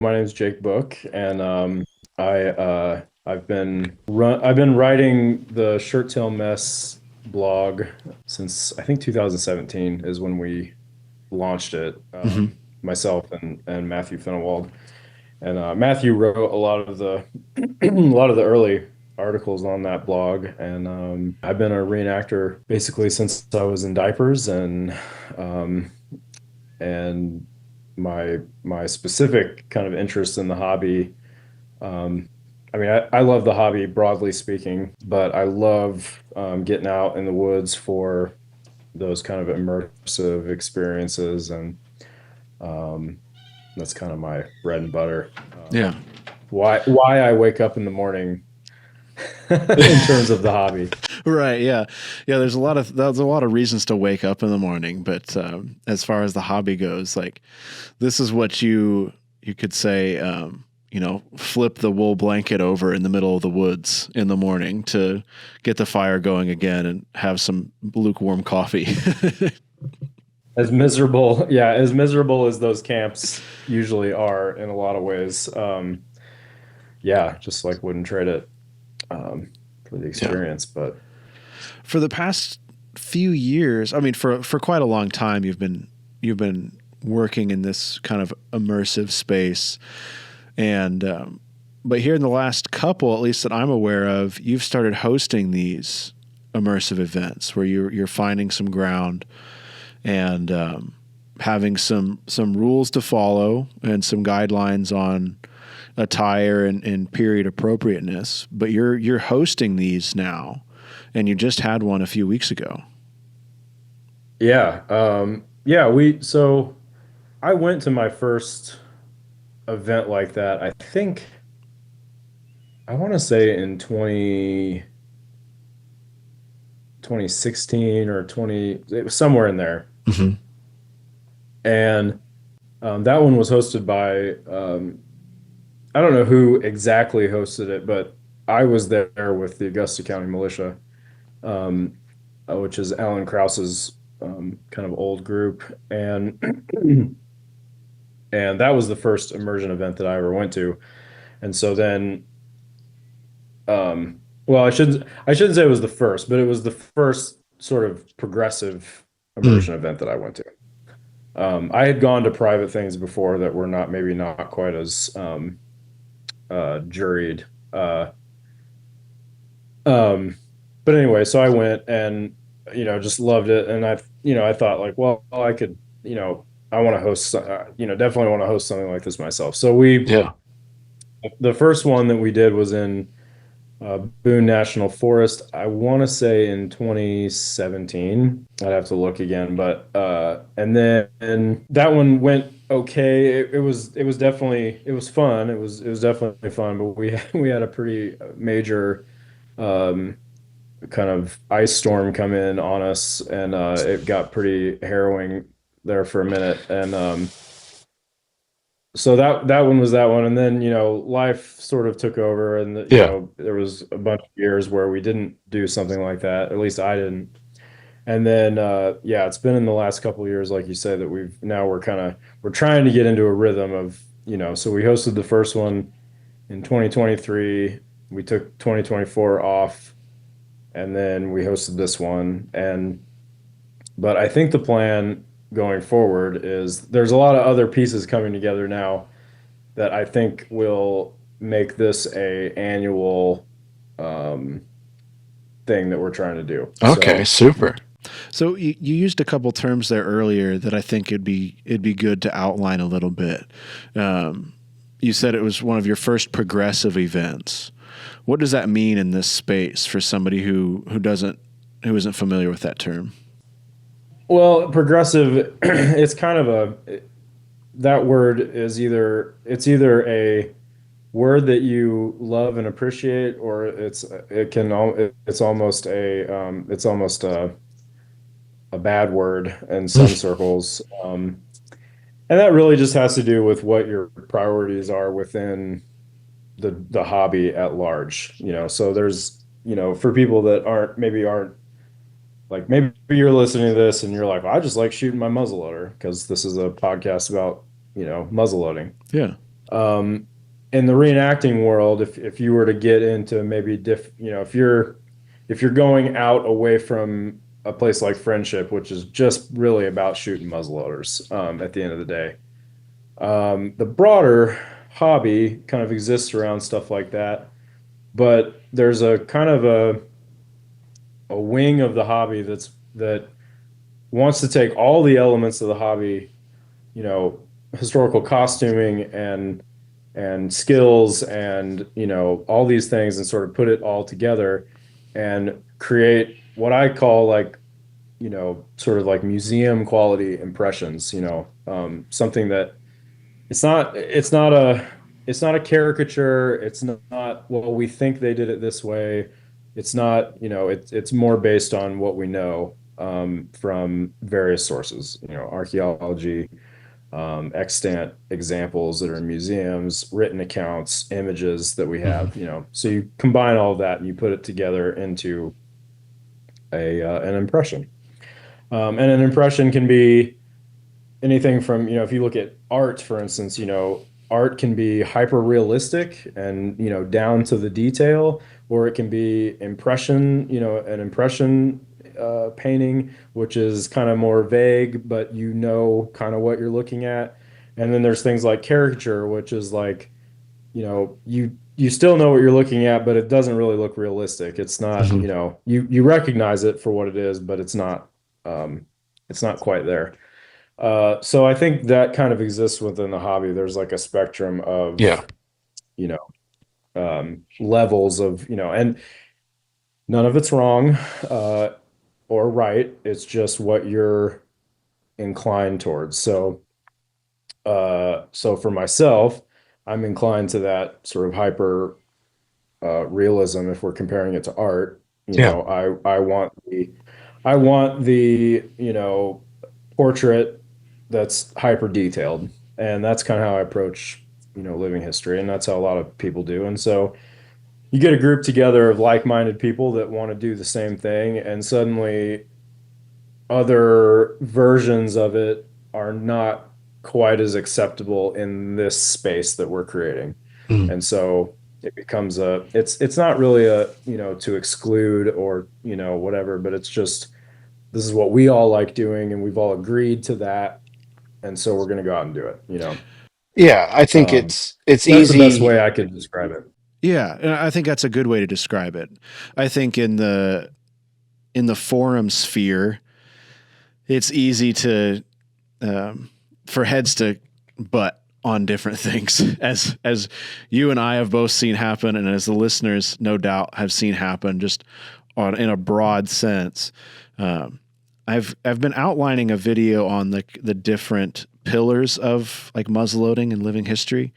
My name's Jake Book, and I've been writing the Shirt Tail Mess blog since I think 2017 is when we launched it. Hmm. Myself and Matthew Finewald, and Matthew wrote a lot of the a lot of the early articles on that blog, and I've been a reenactor basically since I was in diapers, um, and my specific kind of interest in the hobby. Um, I love the hobby broadly speaking, but I love getting out in the woods for those kind of immersive experiences, and um, that's kind of my bread and butter. Yeah. Why I wake up in the morning in terms of the hobby. Right. Yeah. Yeah. There's a lot of reasons to wake up in the morning, but as far as the hobby goes, like this is what you could say. Flip the wool blanket over in the middle of the woods in the morning to get the fire going again and have some lukewarm coffee. As miserable, yeah, as miserable as those camps usually are in a lot of ways. Yeah, just like wouldn't trade it for the Yeah. experience. But For the past few years, I mean, for quite a long time, you've been working in this kind of immersive space, and but here in the last couple, at least that I'm aware of, you've started hosting these immersive events where you're finding some ground and having some rules to follow and some guidelines on attire and period appropriateness. But you're hosting these now, and you just had one a few weeks ago. yeah, yeah, we so I went to my first event like that. I think I want to say in 2016 or 20, it was somewhere in there. Hmm. And that one was hosted by I don't know who exactly hosted it, but I was there with the Augusta County Militia, um, which is Alan Krause's kind of old group, and and that was the first immersion event that I ever went to. And so then, well, I shouldn't say it was the first, but it was the first sort of progressive Mm. immersion event that I went to. I had gone to private things before that were not maybe not quite as juried. Um, but anyway, so I went and just loved it, and I thought like, well, I could, I want to host, definitely want to host something like this myself. So Yeah. the first one that we did was in Boone National Forest. I want to say in 2017. I'd have to look again, but and then and that one went okay. It was definitely it was fun. It was definitely fun, but we had a pretty major um, kind of ice storm come in on us, and it got pretty harrowing there for a minute. And so that one was that one, and then life sort of took over, and Yeah. there was a bunch of years where we didn't do something like that. At least I didn't. And then yeah, it's been in the last couple of years, like you said, that we're trying to get into a rhythm of so we hosted the first one in 2023. We took 2024 off, and then we hosted this one. And but I think the plan going forward is there's a lot of other pieces coming together now that I think will make this a annual um, thing that we're trying to do. Okay. So Super. So you used a couple terms there earlier that I think it'd be good to outline a little bit. Um, you said it was one of your first progressive events. What does that mean in this space for somebody who isn't familiar with that term? well, progressive, it's kind of that word is either a word that you love and appreciate, or it's almost a bad word in some circles. And that really just has to do with what your priorities are within the hobby at large. So there's, for people that aren't like, maybe you're listening to this and you're like, well, I just like shooting my muzzleloader because this is a podcast about muzzleloading. Yeah. In the reenacting world, if you were to get into maybe if you're going out away from a place like Friendship, which is just really about shooting muzzleloaders, at the end of the day, the broader hobby kind of exists around stuff like that. But there's a kind of a wing of the hobby that wants to take all the elements of the hobby, you know, historical costuming and skills and all these things, and sort of put it all together and create what I call like sort of like museum quality impressions. Something that it's not a caricature. It's not, well, we think they did it this way. It's not, it's more based on what we know, from various sources, archaeology, extant examples that are in museums, written accounts, images that we have, so you combine all of that and you put it together into an impression. And an impression can be anything from, if you look at art, for instance, art can be hyper realistic and, down to the detail, or it can be impression, an impression painting, which is kind of more vague, but kind of what you're looking at. And then there's things like caricature, which is like, you still know what you're looking at, but it doesn't really look realistic. It's not, Mhm. you recognize it for what it is, but it's not quite there. So I think that kind of exists within the hobby. There's like a spectrum Yeah. of, you know, levels of, and none of it's wrong, or right. It's just what you're inclined towards. So for myself, I'm inclined to that sort of hyper realism. If we're comparing it to art, Yeah. I want the, portrait that's hyper detailed. And that's kind of how I approach, living history. And that's how a lot of people do. And so you get a group together of like-minded people that want to do the same thing, and suddenly other versions of it are not quite as acceptable in this space that we're creating. Mm. And so it becomes it's not really a, to exclude or, whatever, but it's just, this is what we all like doing and we've all agreed to that. And so we're going to go out and do it. Yeah, I think Um, it's that's the best easy. way I can describe it. Yeah, and I think that's a good way to describe it. I think in the forum sphere, it's easy to for heads to butt on different things, as you and I have both seen happen, and as the listeners no doubt have seen happen, just in a broad sense. Um, I've been outlining a video on the different pillars of like muzzleloading and living history,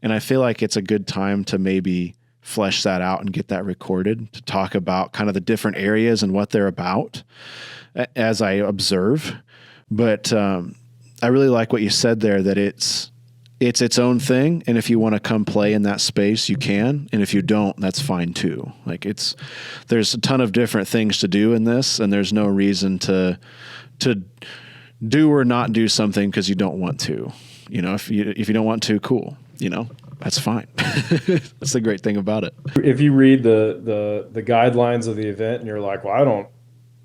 and I feel like it's a good time to maybe flesh that out and get that recorded to talk about kind of the different areas and what they're about as I observe. But I really like what you said there, that it's its own thing. And if you want to come play in that space, you can. And if you don't, that's fine too. Like there's a ton of different things to do in this, and there's no reason to do or not do something because you don't want to. If you don't want to, cool. That's fine. That's the great thing about it. If you read the guidelines of the event and you're like, well, I don't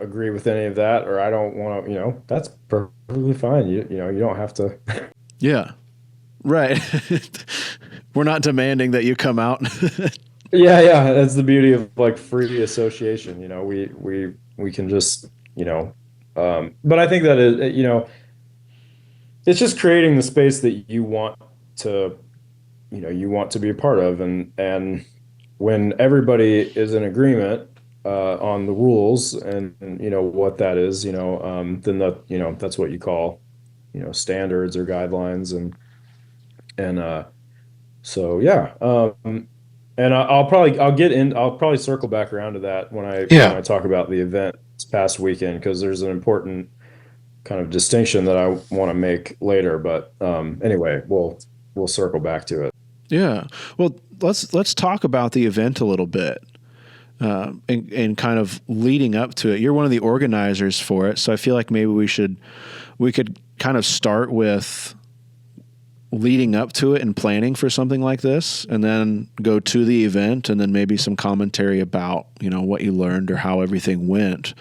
agree with any of that, or I don't want to, that's perfectly fine. You don't have to. Yeah. Right. We're not demanding that you come out. Yeah. That's the beauty of like free association. We can just, but I think that is, it's just creating the space that to, you want to be a part of. And when everybody is in agreement, on the rules and what that is, then that's what you call, standards or guidelines. And so yeah, and I'll probably circle back around to that when Yeah. I talk about the event this past weekend, because there's an important kind of distinction that I want to make later. But anyway, we'll circle back to it. Yeah. Well, let's talk about the event a little bit, and kind of leading up to it. You're one of the organizers for it, so I feel like maybe we could kind of start with leading up to it and planning for something like this, and then go to the event, and then maybe some commentary about, what you learned or how everything went.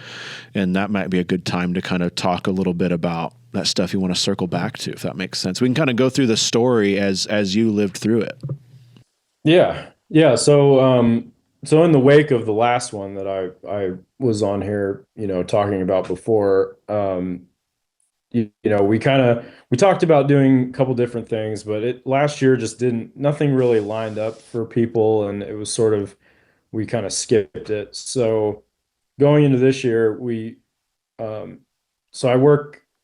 And that might be a good time to kind of talk a little bit about that stuff you want to circle back to, if that makes sense. We can kind of go through the story as you lived through it. Yeah. Yeah. So in the wake of the last one that I was on here, talking about before, we talked about doing a couple different things, but it last year just didn't nothing really lined up for people, and it was sort of we kind of skipped it. So going into this year, we um so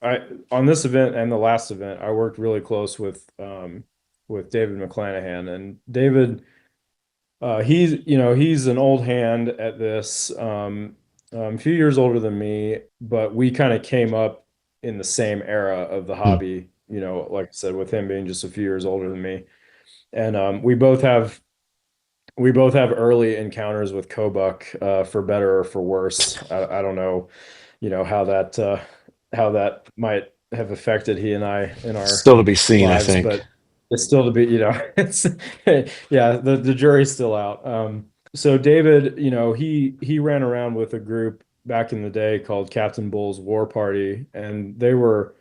I on this event and the last event, I worked really close with David McClanahan. And David, he's an old hand at this, a few years older than me, but we kind of came up in the same era of the Mm. hobby, like I said, with him being just a few years older than me. And we both have early encounters with Kobuk, for better or for worse. I don't know, how that might have affected he and I in our Still to be seen, I lives, think. but it's still to be, it's yeah, the jury's still out. So David, he ran around with a group back in the day called Captain Bull's War Party, and they were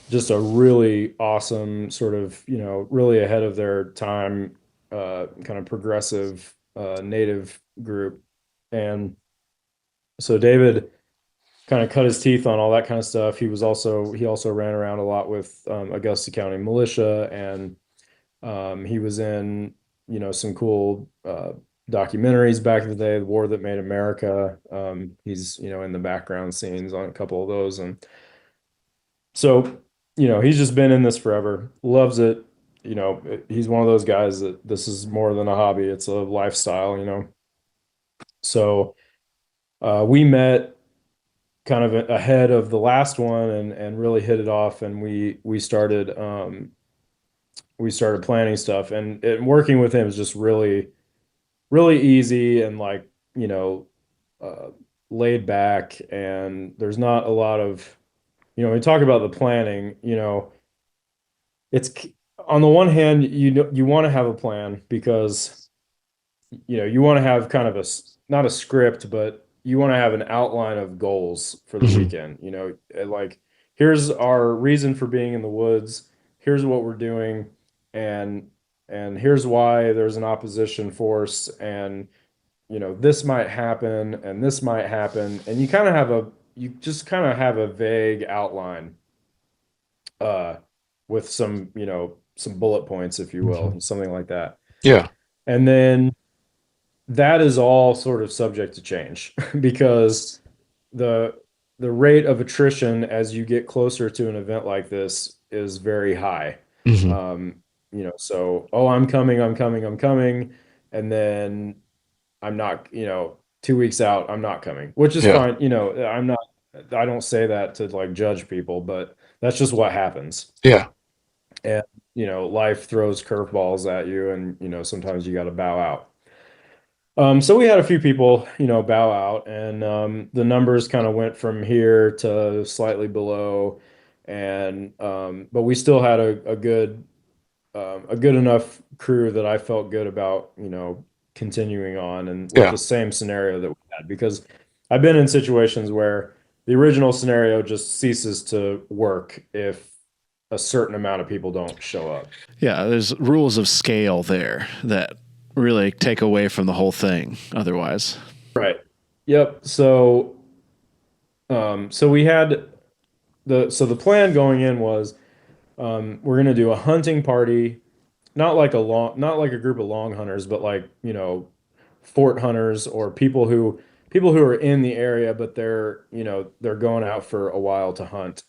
just a really awesome sort of, really ahead of their time, kind of progressive, native group. And so David kind of cut his teeth on all that kind of stuff. He also ran around a lot with, Augusta County militia, and he was in, some cool, documentaries back in the day, The War That Made America. He's, in the background scenes on a couple of those. And so, he's just been in this forever, loves it. He's one of those guys that this is more than a hobby, it's a lifestyle. So we met kind of ahead of the last one, and really hit it off, and we started planning stuff, and working with him is just really really easy, and like, you know uh, laid back, and there's not a lot of, when we talk about the planning, it's on the one hand, you want to have a plan, because you want to have kind of not a script, but you want to have an outline of goals for the Mhm. weekend. Like, here's our reason for being in the woods. Here's what we're doing, and here's why there's an opposition force, and this might happen, and this might happen, and you just kind of have a vague outline, uh, with some bullet points, if you Mhm. will, something like that. Yeah. And then that is all sort of subject to change because the the rate of attrition as you get closer to an event like this is very high. Mhm. So, oh, I'm coming, and then I'm not, 2 weeks out, I'm not coming, which is Yeah. fine. I don't say that to like judge people, but that's just what happens. Yeah. And, life throws curveballs at you, and, sometimes you got to bow out. So we had a few people, bow out, and, the numbers kind of went from here to slightly below, and, but we still had a good enough crew that I felt good about, continuing on, and with Yeah. the same scenario that we had, because I've been in situations where the original scenario just ceases to work if a certain amount of people don't show up. Yeah. There's rules of scale there that really take away from the whole thing otherwise. Right. Yep. So we had the plan going in was, we're gonna do a hunting party, not like a group of long hunters, but like, fort hunters, or people who are in the area, but they're going out for a while to hunt,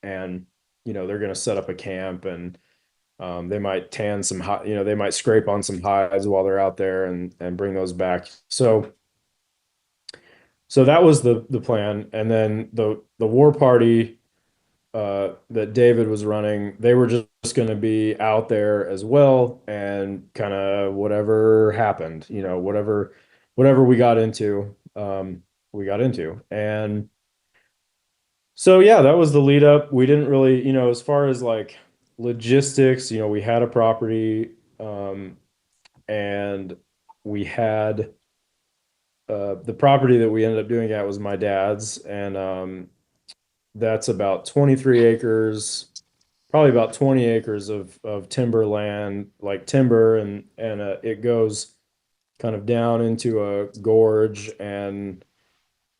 and they're gonna set up a camp, and, they might tan some hide, they might scrape on some hides while they're out there, and bring those back. So that was the plan, and then the war party, that David was running, they were just going to be out there as well, and kind of whatever happened, whatever we got into. And so, yeah, that was the lead up. We didn't really, as far as like logistics, we had a property, and we had the property that we ended up doing at was my dad's, and that's about 23 acres, probably about 20 acres of timberland, like timber, and it goes kind of down into a gorge and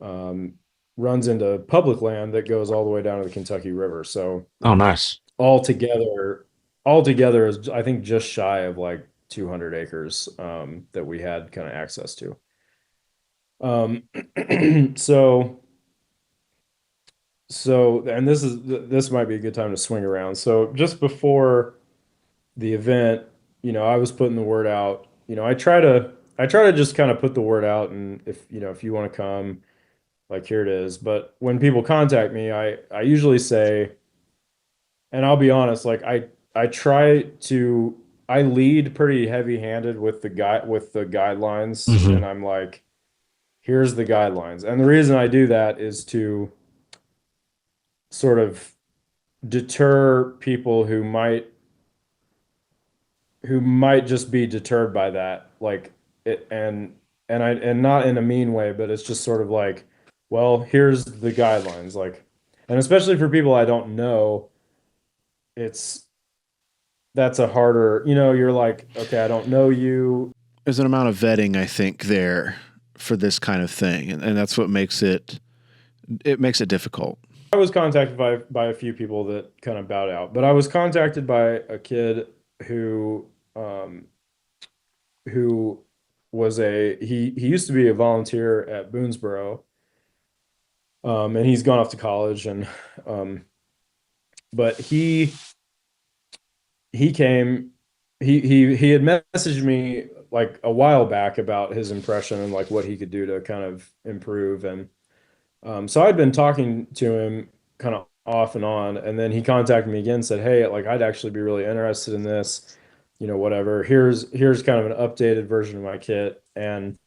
um, runs into public land that goes all the way down to the Kentucky River. So Oh, nice. altogether, altogether is I think just shy of like 200 acres that we had kind of access to. Um, so and this might be a good time to swing around. So just before the event, I was putting the word out. I try to just kind of put the word out, and if you want to come, like here it is. But when people contact me, I usually say, and I'll be honest, like I try to I lead pretty heavy-handed with the guidelines, Hmm. and I'm like, here's the guidelines. And the reason I do that is to sort of deter people who might just be deterred by that, like it, and not in a mean way, but it's just sort of like, well, here's the guidelines, like, and especially for people I don't know, it's that's a harder, you're like, okay, I don't know you. There's an amount of vetting, I think, there for this kind of thing, and that's what makes it difficult. I was contacted by a few people that kind of bowed out, but I was contacted by a kid who um who he used to be a volunteer at Boonesboro, and he's gone off to college, and um but he came he had messaged me like a while back about his impression and like what he could do to kind of improve. And so I'd been talking to him kind of off and on, and then he contacted me again, said, "Hey, like I'd actually be really interested in this, whatever. Here's kind of an updated version of my kit." And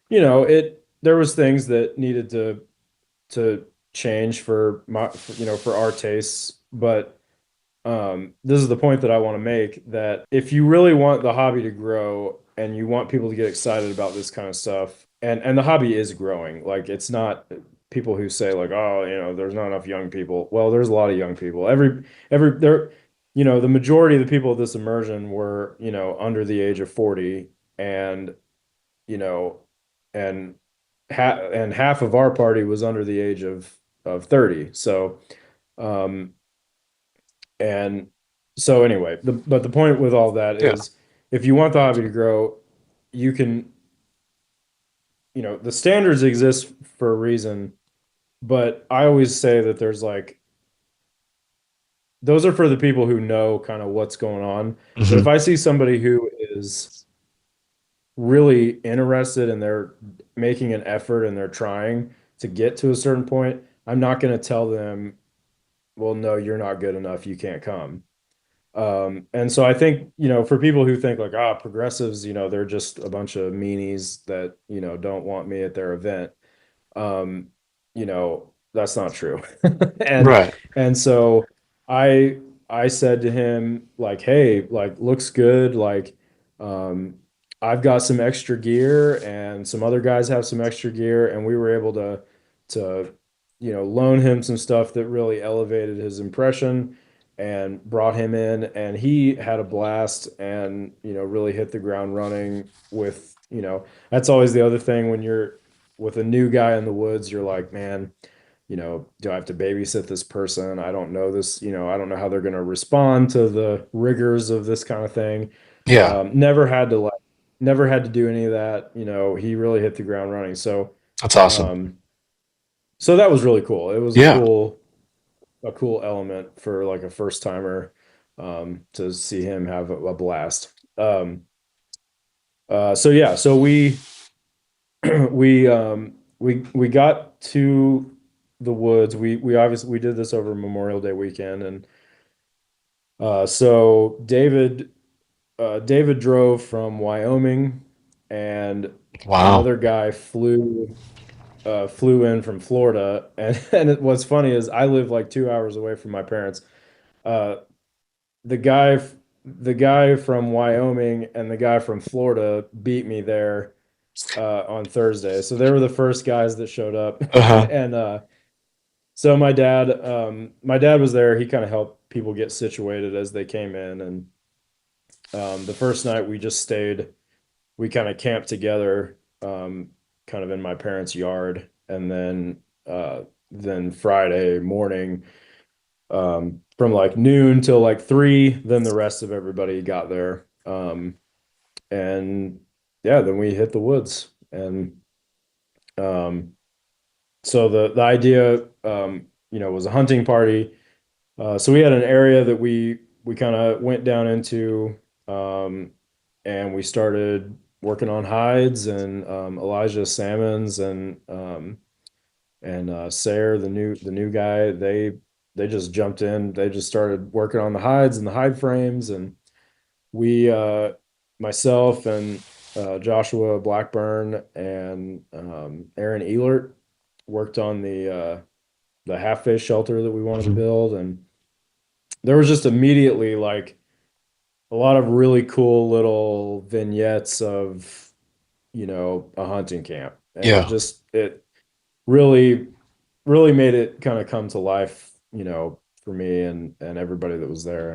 it there was things that needed to change for our tastes, but this is the point that I want to make, that if you really want the hobby to grow and you want people to get excited about this kind of stuff, and the hobby is growing, like it's not people who say like, oh, there's not enough young people. Well, there's a lot of young people. Every there, the majority of the people at this immersion were, under the age of 40, and you know, and half of our party was under the age of 30. So, um, and so anyway, but the point with all that Yeah. is, if you want the hobby to grow, you can, the standards exist for a reason, but I always say that there's like, those are for the people who know kind of what's going on. But Hmm. if I see somebody who is really interested and they're making an effort and they're trying to get to a certain point, I'm not going to tell them, well, no, you're not good enough, you can't come. And so I think, for people who think like, progressives, they're just a bunch of meanies that, don't want me at their event. Um, that's not true. And Right. and so I I said to him like, hey, like looks good, like um I've got some extra gear and some other guys have some extra gear, and we were able to loan him some stuff that really elevated his impression and brought him in, and he had a blast, and really hit the ground running with, that's always the other thing when you're with a new guy in the woods. You're like, man, do I have to babysit this person? I don't know this, I don't know how they're going to respond to the rigors of this kind of thing. Yeah. Never had to do any of that. He really hit the ground running. So, That's awesome. um, so that was really cool. It was Yeah. a cool element for like a first timer, to see him have a blast. So yeah, so we got to the woods. We obviously we did this over Memorial Day weekend, and so David drove from Wyoming, and Wow. another guy flew in from Florida, and what's funny is I live like 2 hours away from my parents. Uh, the guy the guy from Wyoming and the guy from Florida beat me there on Thursday. So they were the first guys that showed up. Uh-huh. And so my dad was there. He kind of helped people get situated as they came in. And the first night we just stayed, we kind of camped together, kind of in my parents' yard. And then Friday morning, from like noon till like 3, then the rest of everybody got there. And yeah, then we hit the woods. And um, so the idea, was a hunting party. So we had an area that we kind of went down into, um, and we started working on hides and Elijah salmons and Sayer, the new guy. They just jumped in. They just started working on the hides and the hide frames, and we myself and Joshua Blackburn and Aaron Elert worked on the half face shelter that we wanted to Mhm. build. And there was just immediately like a lot of really cool little vignettes of a hunting camp, and it Yeah. just it really really made it kind of come to life, for me and everybody that was there.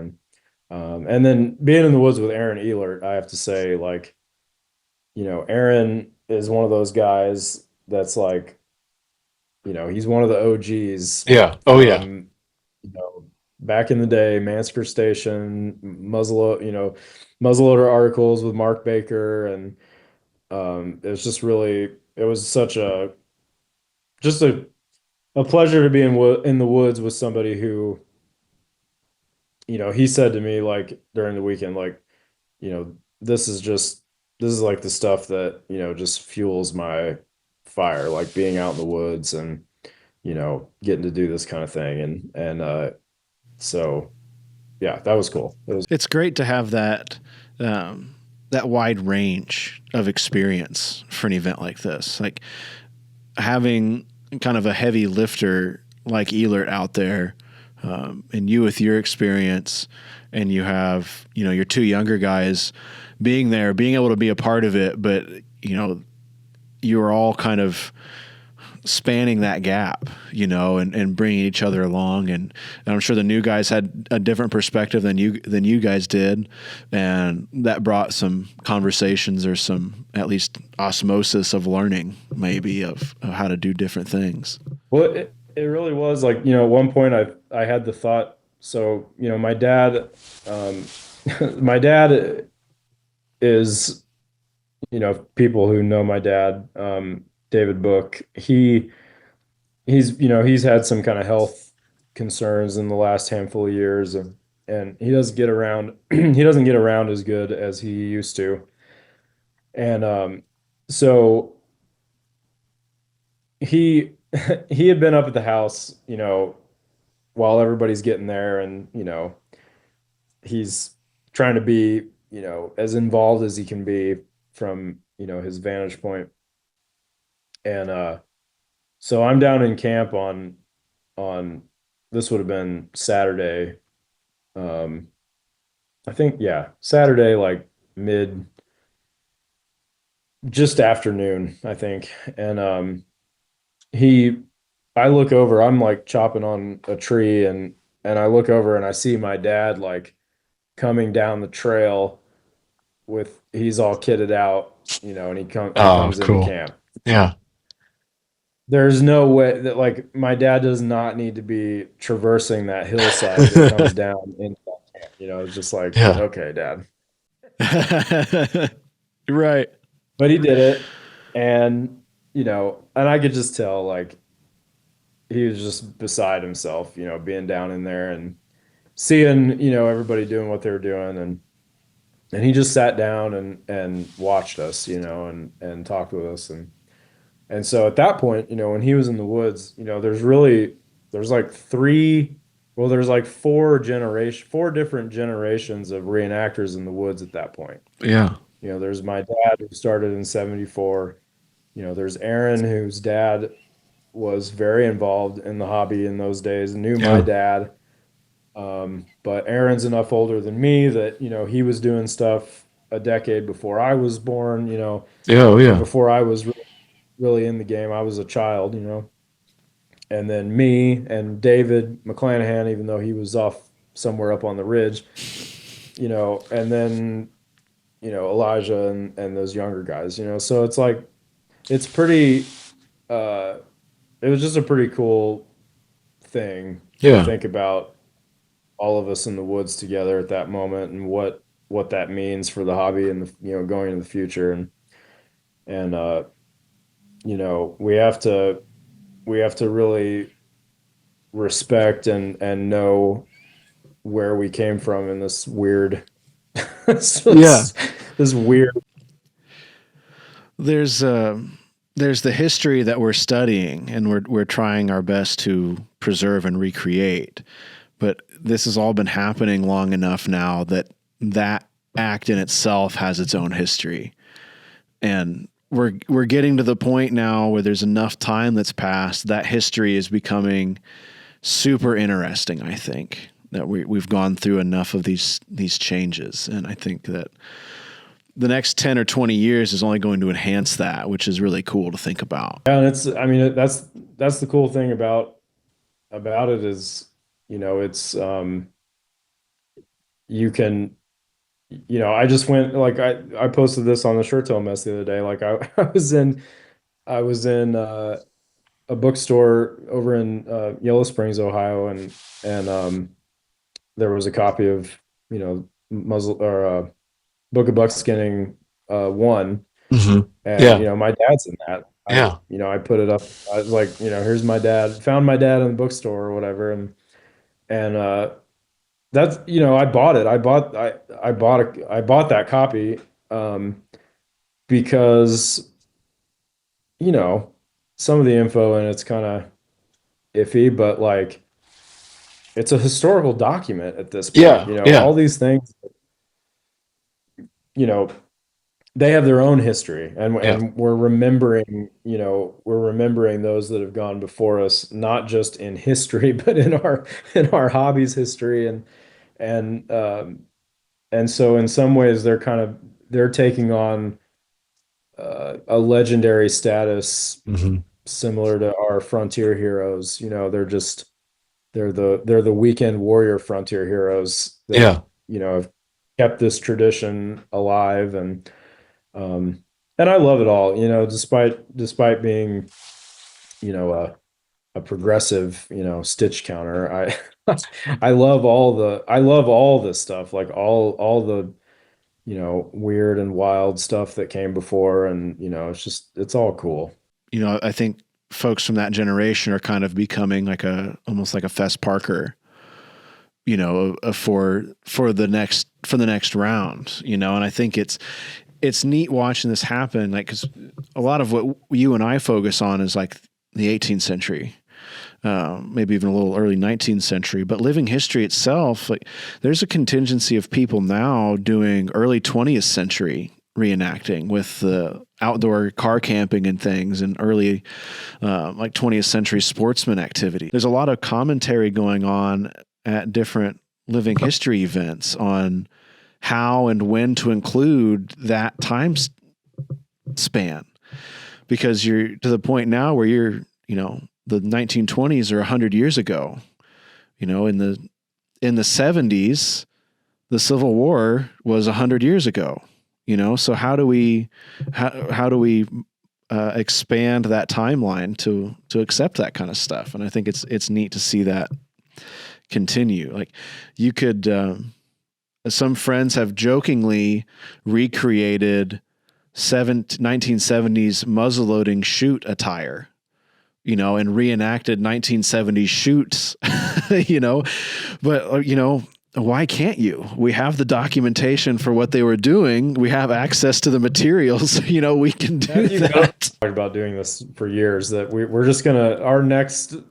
And then being in the woods with Aaron Elert, I have to say, like, Aaron is one of those guys that's like, he's one of the OGs. Yeah. Oh yeah. um Back in the day, Mansker Station, muzzleloader articles with Mark Baker. And it was just really, it was such just a pleasure to be in the woods with somebody who, he said to me, like, during the weekend, like, this is like the stuff that, just fuels my fire, like being out in the woods and, getting to do this kind of thing. So yeah, that was cool. It was. It's great to have that wide range of experience for an event like this. Like having kind of a heavy lifter like Elert out there, and you with your experience, and you have your two younger guys being there, being able to be a part of it, but you are all kind of spanning that gap, and bringing each other along. And I'm sure the new guys had a different perspective than you guys did. And that brought some conversations or some, at least osmosis of learning, maybe of how to do different things. Well, it really was like, at one point I had the thought. So, my dad, um, my dad is, people who know my dad, David Book, he's had some kind of health concerns in the last handful of years. And he doesn't get around, he doesn't get around as good as he used to. And so he he had been up at the house, while everybody's getting there. And he's trying to be, as involved as he can be from, his vantage point. And so I'm down in camp on this would have been Saturday. um I think, yeah, Saturday, like mid, just afternoon, I think. And he I look over, I'm like chopping on a tree, and I look over and I see my dad like coming down the trail with, he's all kitted out, and he Oh, comes into cool. camp. Yeah. There's no way that, like, my dad does not need to be traversing that hillside that comes down into that camp. It's just like, Yeah. okay, dad. Right. But he did it. And, and I could just tell, like, he was just beside himself, being down in there and seeing, everybody doing what they were doing. And he just sat down and watched us, and talked with us. And so at that point, when he was in the woods, there's like there's like four different generations of reenactors in the woods at that point. Yeah. There's my dad, who started in 74. There's Aaron, whose dad was very involved in the hobby in those days, and knew my Yeah. dad. But Aaron's enough older than me that, he was doing stuff a decade before I was born, Yeah, oh or yeah. before I was really in the game. I was a child, and then me and David McClanahan, even though he was off somewhere up on the ridge, and then, Elijah and those younger guys, so it's like, it's pretty, uh, it was just a pretty cool thing to Yeah. think about all of us in the woods together at that moment and what that means for the hobby and going into the future and we have to really respect and know where we came from in this weird Yeah. this weird. There's there's the history that we're studying, and we're trying our best to preserve and recreate. But this has all been happening long enough now that that act in itself has its own history, and we're getting to the point now where there's enough time that's passed that history is becoming super interesting. I think that we've gone through enough of these changes, and I think that the next 10 or 20 years is only going to enhance that, which is really cool to think about. Yeah, and I mean, that's the cool thing about it is, it's you can, I just went, like, I posted this on the Shirt Tail Mess the other day. Like, I was in a bookstore over in Yellow Springs, Ohio, and there was a copy of, Muzzle or Book of Buckskinning one, Hmm. and Yeah. my dad's in that. Yeah. I put it up. I was like, here's my dad. Found my dad in the bookstore or whatever, and that's, I bought it. I bought that copy, um, because you know some of the info and it's kind of iffy, but like, it's a historical document at this point. Yeah. Yeah. All these things, you know, they have their own history, and Yeah. we're remembering those that have gone before us, not just in history, but in our hobby's history, and so in some ways they're taking on a legendary status Hmm. similar to our frontier heroes. They're the weekend warrior frontier heroes that Yeah. have kept this tradition alive, and I love it all. Despite being a progressive stitch counter. I love all this stuff, like all the weird and wild stuff that came before, and it's all cool. I think folks from that generation are kind of becoming like almost like a Fess Parker, for the next round, and I think it's neat watching this happen, like, because a lot of what you and I focus on is like the 18th century, maybe even a little early 19th century, but living history itself, like, there's a contingency of people now doing early 20th century reenacting with the outdoor car camping and things, and early like 20th century sportsman activity. There's a lot of commentary going on at different living history events on how and when to include that span, because you're to the point now where the 1920s or 100 years ago, in the 70s, the Civil War was 100 years ago, so how do we expand that timeline to accept that kind of stuff? And I think it's neat to see that continue. Like, you could, some friends have jokingly recreated 1970s muzzleloading shoot attire, and reenacted 1970s shoots, but why can't you? We have the documentation for what they were doing. We have access to the materials. We can do Matthew that. talked about doing this for years, that we're just gonna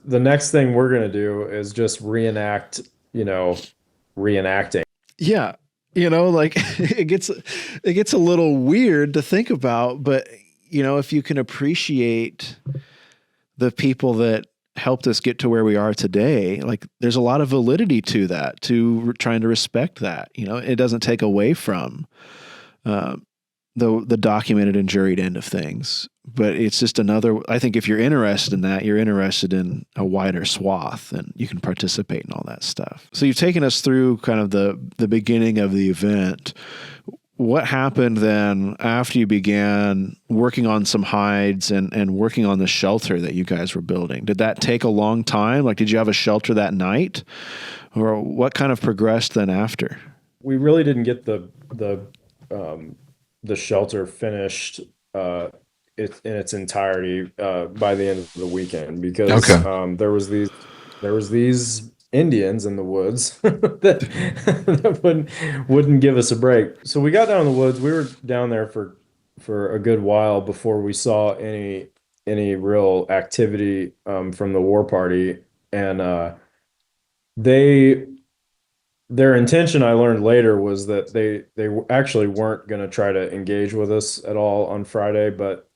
the next thing we're gonna do is just reenact, reenacting. Yeah. Like, it gets a little weird to think about, but if you can appreciate the people that helped us get to where we are today, like there's a lot of validity to that, to trying to respect that. You know, it doesn't take away from uh, the documented and juried end of things, but it's just another. I think if you're interested in that, you're interested in a wider swath, and you can participate in all that stuff. So you've taken us through kind of the beginning of the event. What happened then after you began working on some hides and working on the shelter that you guys were building? Did that take a long time? Like, did you have a shelter that night, or what kind of progressed then after? We really didn't get the shelter finished in its entirety by the end of the weekend because Okay. there was these Indians in the woods that wouldn't give us a break. So we got down in the woods. We were down there for a good while before we saw any real activity from the war party, and they their intention, I learned later, was that they actually weren't going to try to engage with us at all on Friday, but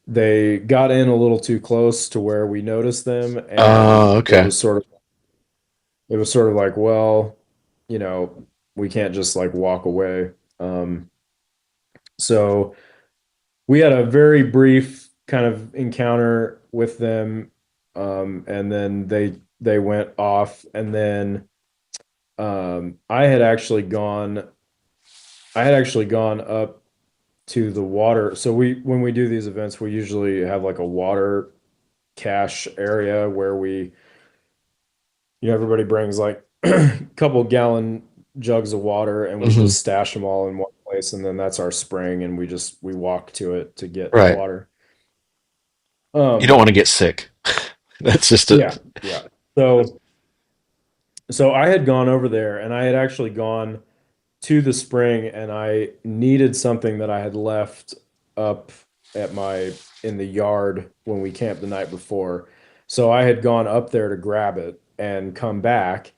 they got in a little too close to where we noticed them, and Okay. it was sort of like, well, you know, we can't just like walk away. Um, so we had a very brief kind of encounter with them, and then they went off, and then I had actually gone up to the water. So when we do these events, we usually have like a water cache area where everybody brings like a couple gallon jugs of water, and we Hmm. just stash them all in one place, and then that's our spring, and we walk to it to get Right. water. You don't Um, want to get sick. That's just a. yeah, yeah. So I had gone over there, and I had actually gone to the spring, and I needed something that I had left up at my in the yard when we camped the night before. So I had gone up there to grab it and come back.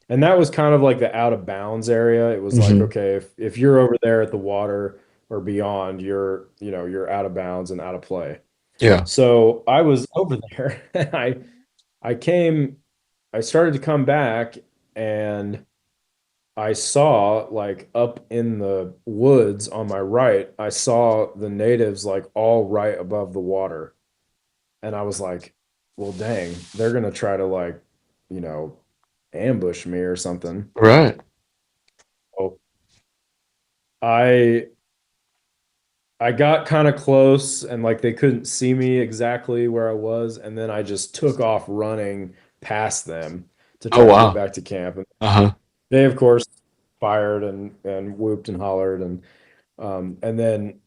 And that was kind of like the out of bounds area. It was like, Hmm. okay, if you're over there at the water or beyond, you're out of bounds and out of play. Yeah. So I was over there and I came I started to come back, and I saw like up in the woods on my right, I saw the natives like all right above the water. And I was like, well, dang, they're gonna try to like, you know, ambush me or something. Right. So I I got kind of close, and like they couldn't see me exactly where I was, and then I just took off running past them to Oh try to get wow. back to camp. And Uh-huh. they of course fired and whooped and hollered, and then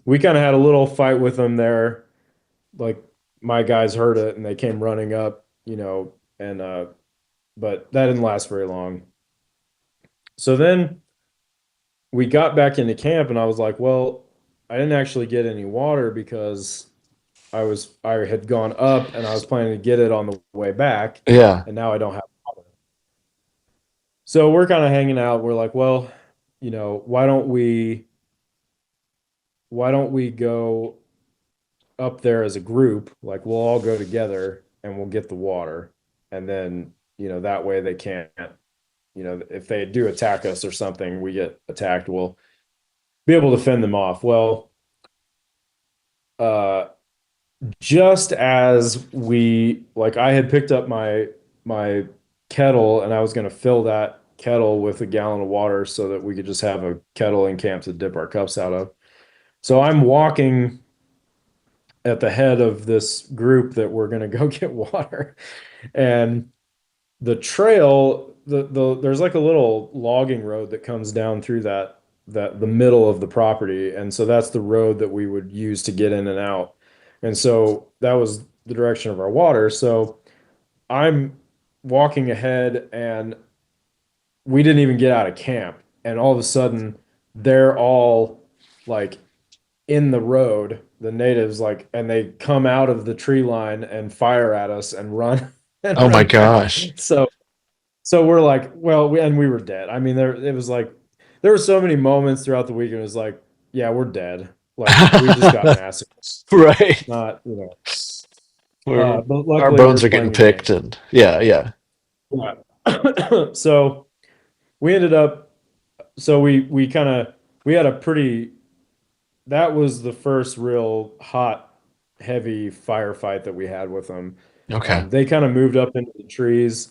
we kind of had a little fight with them there. Like my guys heard it and they came running up, and but that didn't last very long. So then we got back into camp, and I was like, well, I didn't actually get any water because I had gone up and I was planning to get it on the way back, Yeah. and now I don't have water. So we're kind of hanging out. We're like, well, why don't we go up there as a group? Like we'll all go together and we'll get the water, and then that way they can't, if they do attack us or something, we get attacked, we'll be able to fend them off. Well, uh just as I had picked up my kettle, and I was going to fill that kettle with a gallon of water so that we could just have a kettle in camp to dip our cups out of. So I'm walking at the head of this group that we're going to go get water, and the trail, there's like a little logging road that comes down through that the middle of the property, and so that's the road that we would use to get in and out. And so that was the direction of our water. So I'm walking ahead, and we didn't even get out of camp, and all of a sudden they're all like in the road, the natives, like, and they come out of the tree line and fire at us and run and Oh my run back. gosh. So we're like, well, and we were dead. I mean, it was like there were so many moments throughout the weekend. It was like, yeah, we're dead. Like we just got massacred. Right. Not, But our luckily we bones were are getting playing a picked, game. and yeah, yeah. Yeah. So we ended up, so we kind of, we had a pretty, that was the first real hot, heavy firefight that we had with them. Okay. They kind of moved up into the trees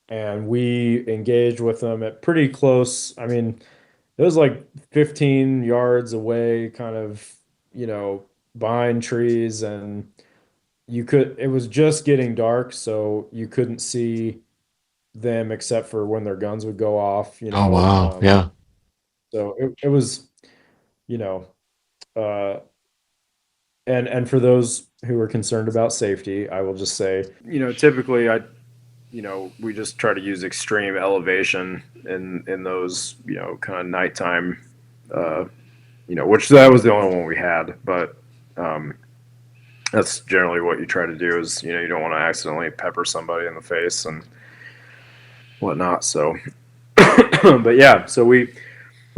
and we engaged with them at pretty close. I mean, it was like 15 yards away, kind of, you know, behind trees. And it was just getting dark, so you couldn't see them except for when their guns would go off, you Oh know. wow. Yeah. So it was, you know, uh, and for those who are concerned about safety, I will just say, you know, typically we just try to use extreme elevation in those, you know, kind of nighttime, uh, which that was the only one we had, but um, that's generally what you try to do is, you know, you don't want to accidentally pepper somebody in the face and whatnot. So, but yeah, so we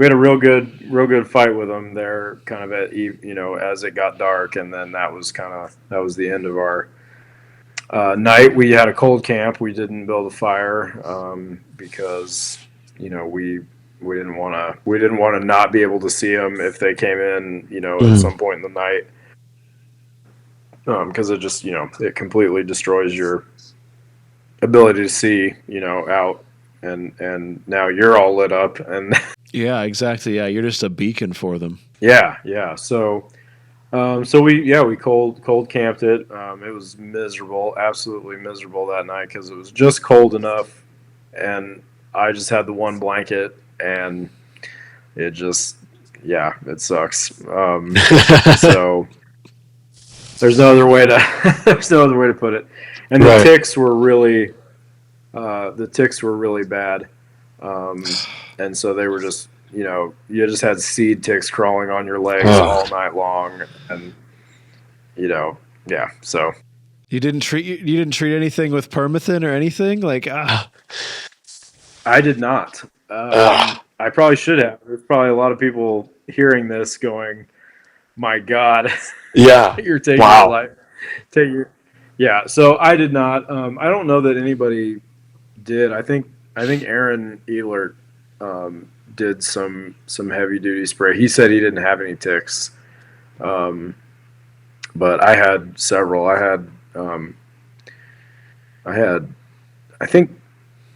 had a real good fight with them there, kind of at, you know, as it got dark, and then that was the end of our night. We had a cold camp. We didn't build a fire because, you know, we didn't want to not be able to see them if they came in, you know, at Mhm. some point in the night, because it just, you know, it completely destroys your ability to see, you know, out, and now you're all lit up, and Yeah, exactly. Yeah, you're just a beacon for them. yeah. So we cold camped it. It was miserable, absolutely miserable that night because it was just cold enough, and I just had the one blanket, and it just, yeah, it sucks. So there's no other way to there's no other way to put it. And Right. the ticks were really bad, and so they were just, you know, you just had seed ticks crawling on your legs all Ugh. night long, and you know, yeah. So You didn't treat anything with permethrin or anything like I did not. Ugh. I probably should have. There's probably a lot of people hearing this going, "My God, Yeah. you're taking your Wow. life, take your." Yeah. So I did not. I don't know that anybody did. I think Aaron Elert did some heavy duty spray. He said he didn't have any ticks, um, but I had several. I had I think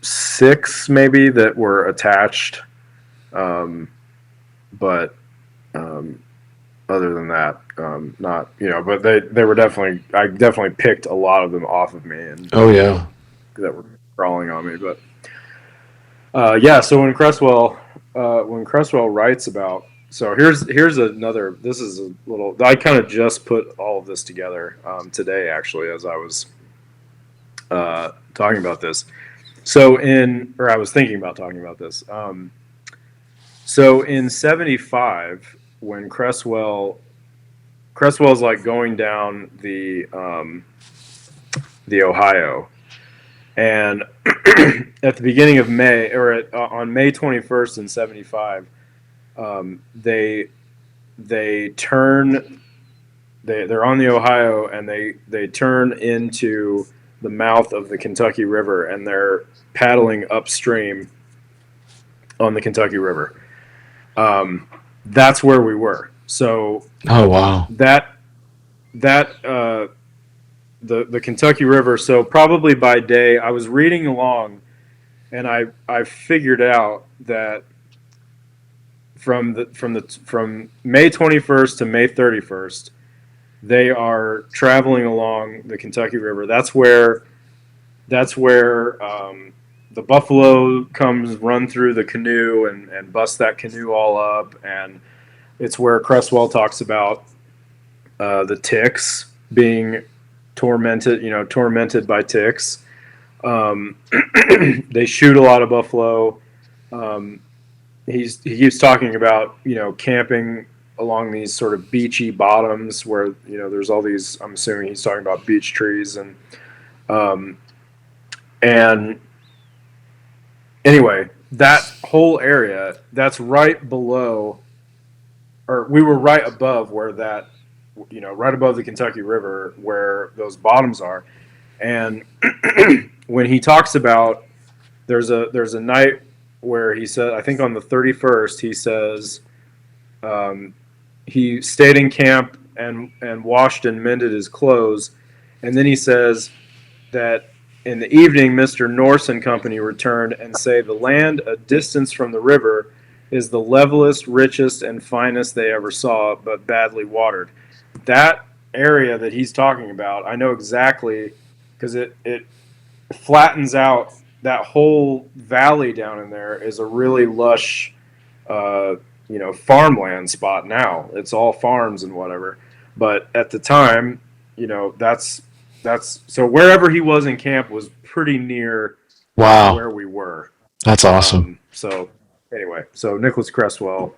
six maybe that were attached, um, but um, other than that, not, you know. But they were definitely, I definitely picked a lot of them off of me, and Oh yeah. that were crawling on me. But yeah, so when Cresswell writes about, so here's another. This is a little. I kind of just put all of this together today, actually, as I was talking about this. Or I was thinking about talking about this. So in '75, when Cresswell's like going down the Ohio, and at the beginning of May, on May 21st in '75, they turn they're on the Ohio, and they turn into the mouth of the Kentucky River, and they're paddling upstream on the Kentucky River. Um, that's where we were. So Oh wow. that that the Kentucky River. So probably by day, I was reading along, and I figured out that from May 21st to May 31st, they are traveling along the Kentucky River. That's where the buffalo comes run through the canoe and bust that canoe all up, and it's where Cresswell talks about the ticks being tormented by ticks. Um, they shoot a lot of buffalo. Um, he keeps talking about, you know, camping along these sort of beachy bottoms where, you know, there's all these. I'm assuming he's talking about beech trees, um, and anyway, that whole area, that's right below, or we were right above right above the Kentucky River where those bottoms are. And when he talks about there's a night where he said, I think on the 31st, he says he stayed in camp and washed and mended his clothes, and then he says that in the evening, Mr. Norse and company returned and say the land a distance from the river is the levelest, richest, and finest they ever saw, but badly watered. That area that he's talking about, I know exactly because it flattens out. That whole valley down in there is a really lush, farmland spot now. It's all farms and whatever. But at the time, that's so wherever he was in camp was pretty near Wow. where we were. That's awesome. So anyway, so Nicholas Cresswell,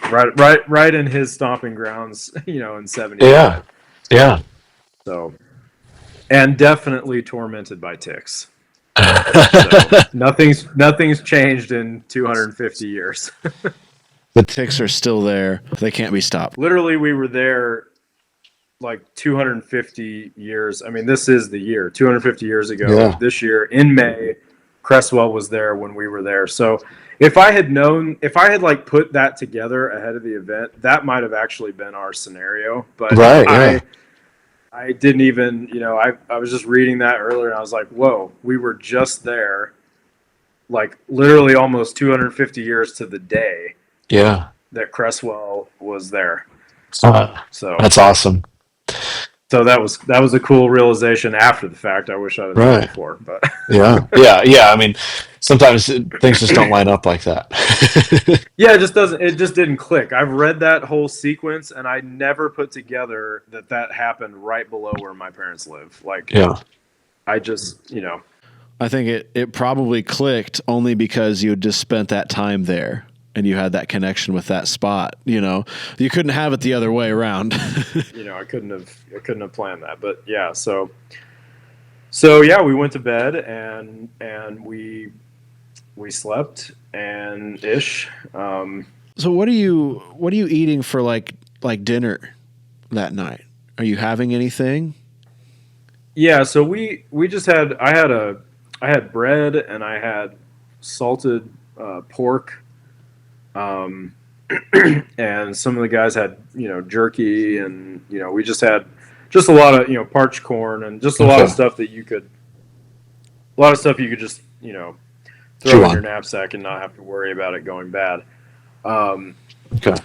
right in his stomping grounds, in '70. Yeah. Yeah. So, and definitely tormented by ticks. So nothing's changed in 250 years. The ticks are still there. They can't be stopped. Literally, we were there like 250 years. I mean, this is the year 250 years ago. Yeah. This year in May, Cresswell was there when we were there. So if I had like put that together ahead of the event, that might have actually been our scenario. But Right. Yeah. I didn't even, I was just reading that earlier and I was like, whoa, we were just there, like literally almost 250 years to the day Yeah. that Cresswell was there. Uh, So that's awesome. So that was a cool realization after the fact. I wish I'd have done it before, but Yeah. Yeah. I mean, sometimes things just don't line up like that. yeah, it just didn't click. I've read that whole sequence and I never put together that happened right below where my parents live. Like, Yeah. I just, I think it probably clicked only because you had just spent that time there and you had that connection with that spot. You couldn't have it the other way around. I couldn't have planned that, but yeah. So yeah, we went to bed and we slept and ish. So what are you eating for like dinner that night? Are you having anything? Yeah, so we just had I had bread and I had salted pork, and some of the guys had jerky and we just had just a lot of parched corn and just a lot of stuff that you could just throw in your knapsack and not have to worry about it going bad. Okay.